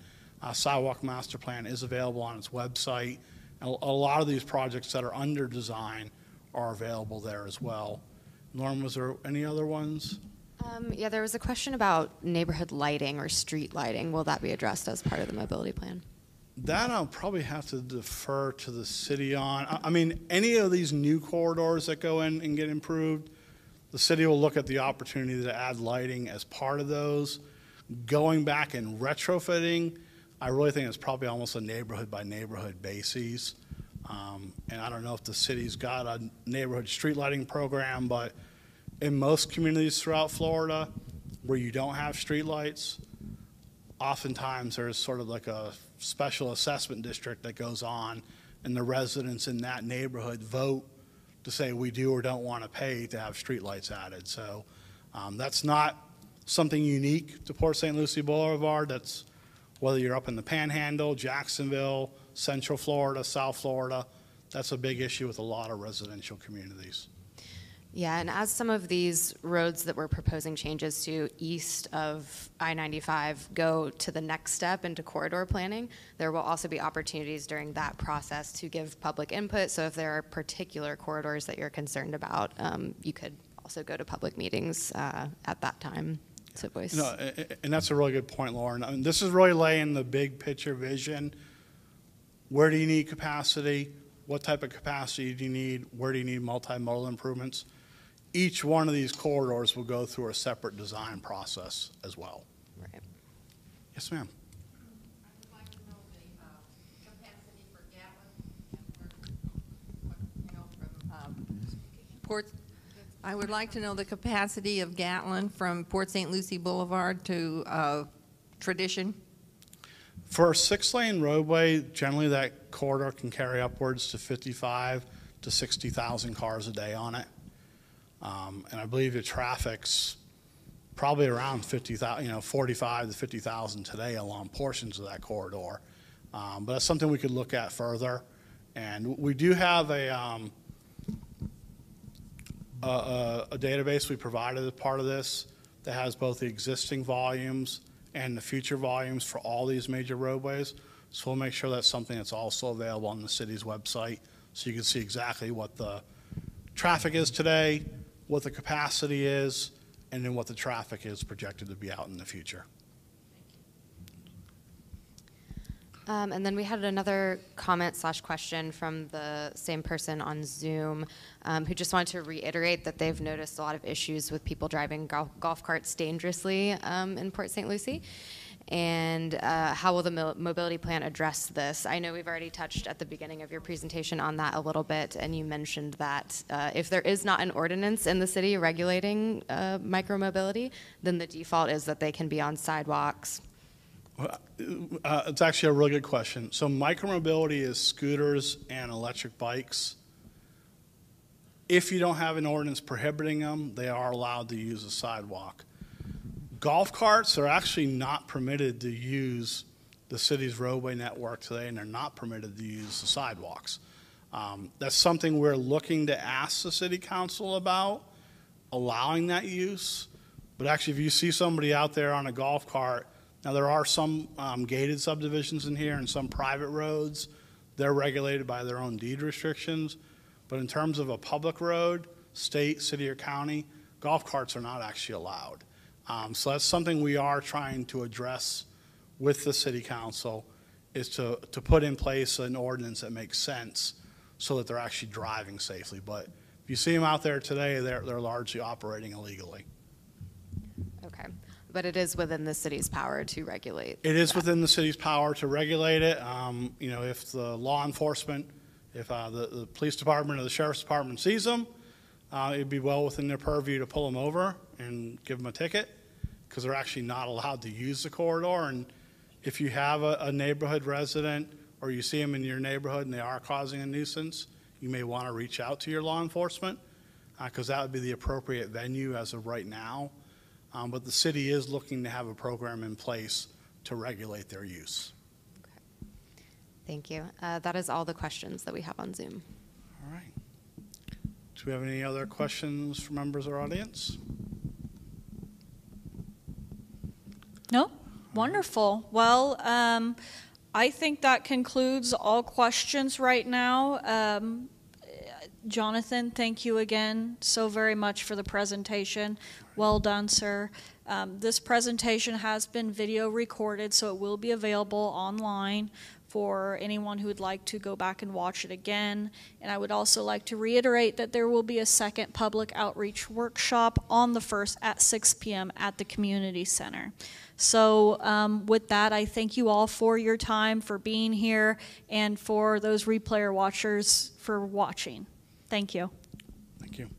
sidewalk master plan, is available on its website. And a lot of these projects that are under design are available there as well. Norm, was there any other ones? Yeah, there was a question about neighborhood lighting or street lighting. Will that be addressed as part of the mobility plan? That I'll probably have to defer to the city on. I mean, any of these new corridors that go in and get improved, the city will look at the opportunity to add lighting as part of those. Going back and retrofitting, I really think it's probably almost a neighborhood by neighborhood basis. And I don't know if the city's got a neighborhood street lighting program, but in most communities throughout Florida where you don't have street lights, oftentimes there's sort of like a special assessment district that goes on, and the residents in that neighborhood vote to say we do or don't want to pay to have street lights added. So that's not something unique to Port St. Lucie Boulevard. That's whether you're up in the Panhandle, Jacksonville, Central Florida, South Florida, that's a big issue with a lot of residential communities. Yeah, and as some of these roads that we're proposing changes to east of I-95 go to the next step into corridor planning, there will also be opportunities during that process to give public input. So if there are particular corridors that you're concerned about, you could also go to public meetings at that time to voice. No, and that's a really good point, Lauren. I mean, this is really laying the big picture vision. Where do you need capacity? What type of capacity do you need? Where do you need multimodal improvements? Each one of these corridors will go through a separate design process as well. Right. Yes, ma'am. I would like to know the capacity for Gatlin, I would like to know the capacity of Gatlin from Port St. Lucie Boulevard to Tradition. For a 6-lane roadway, generally that corridor can carry upwards to 55 to 60,000 cars a day on it. And I believe the traffic's probably around 50,000, 45 to 50,000 today along portions of that corridor. But that's something we could look at further And we do have a database we provided as part of this that has both the existing volumes and the future volumes for all these major roadways. So we'll make sure that's something that's also available on the city's website, so you can see exactly what the traffic is today, what the capacity is, and then what the traffic is projected to be out in the future. And then we had another comment / question from the same person on Zoom, who just wanted to reiterate that they've noticed a lot of issues with people driving golf carts dangerously in Port St. Lucie. And how will the mobility plan address this? I know we've already touched at the beginning of your presentation on that a little bit, and you mentioned that if there is not an ordinance in the city regulating micromobility, then the default is that they can be on sidewalks. It's actually a really good question. So micromobility is scooters and electric bikes. If you don't have an ordinance prohibiting them, they are allowed to use a sidewalk. Golf carts are actually not permitted to use the city's roadway network today, and they're not permitted to use the sidewalks. That's something we're looking to ask the city council about, allowing that use. But actually, if you see somebody out there on a golf cart, now there are some gated subdivisions in here and some private roads. They're regulated by their own deed restrictions. But in terms of a public road, state, city, or county, golf carts are not actually allowed. So that's something we are trying to address with the city council, is to put in place an ordinance that makes sense so that they're actually driving safely. But if you see them out there today, they're largely operating illegally. Okay. But it is within the city's power to regulate. It is within the city's power to regulate it. You know, if the law enforcement, if the police department or the sheriff's department sees them, it'd be well within their purview to pull them over and give them a ticket, because they're actually not allowed to use the corridor. And if you have a neighborhood resident or you see them in your neighborhood and they are causing a nuisance, you may want to reach out to your law enforcement, because that would be the appropriate venue as of right now. But the city is looking to have a program in place to regulate their use. Okay. Thank you. That is all the questions that we have on Zoom. All right. Do we have any other questions from members of our audience? No? Wonderful. Well, I think that concludes all questions right now. Jonathan, thank you again so very much for the presentation. Well done, sir. This presentation has been video recorded, so it will be available online for anyone who would like to go back and watch it again. And I would also like to reiterate that there will be a second public outreach workshop on the 1st at 6 p.m. at the community center. So with that, I thank you all for your time, for being here, and for those replayer watchers for watching. Thank you. Thank you.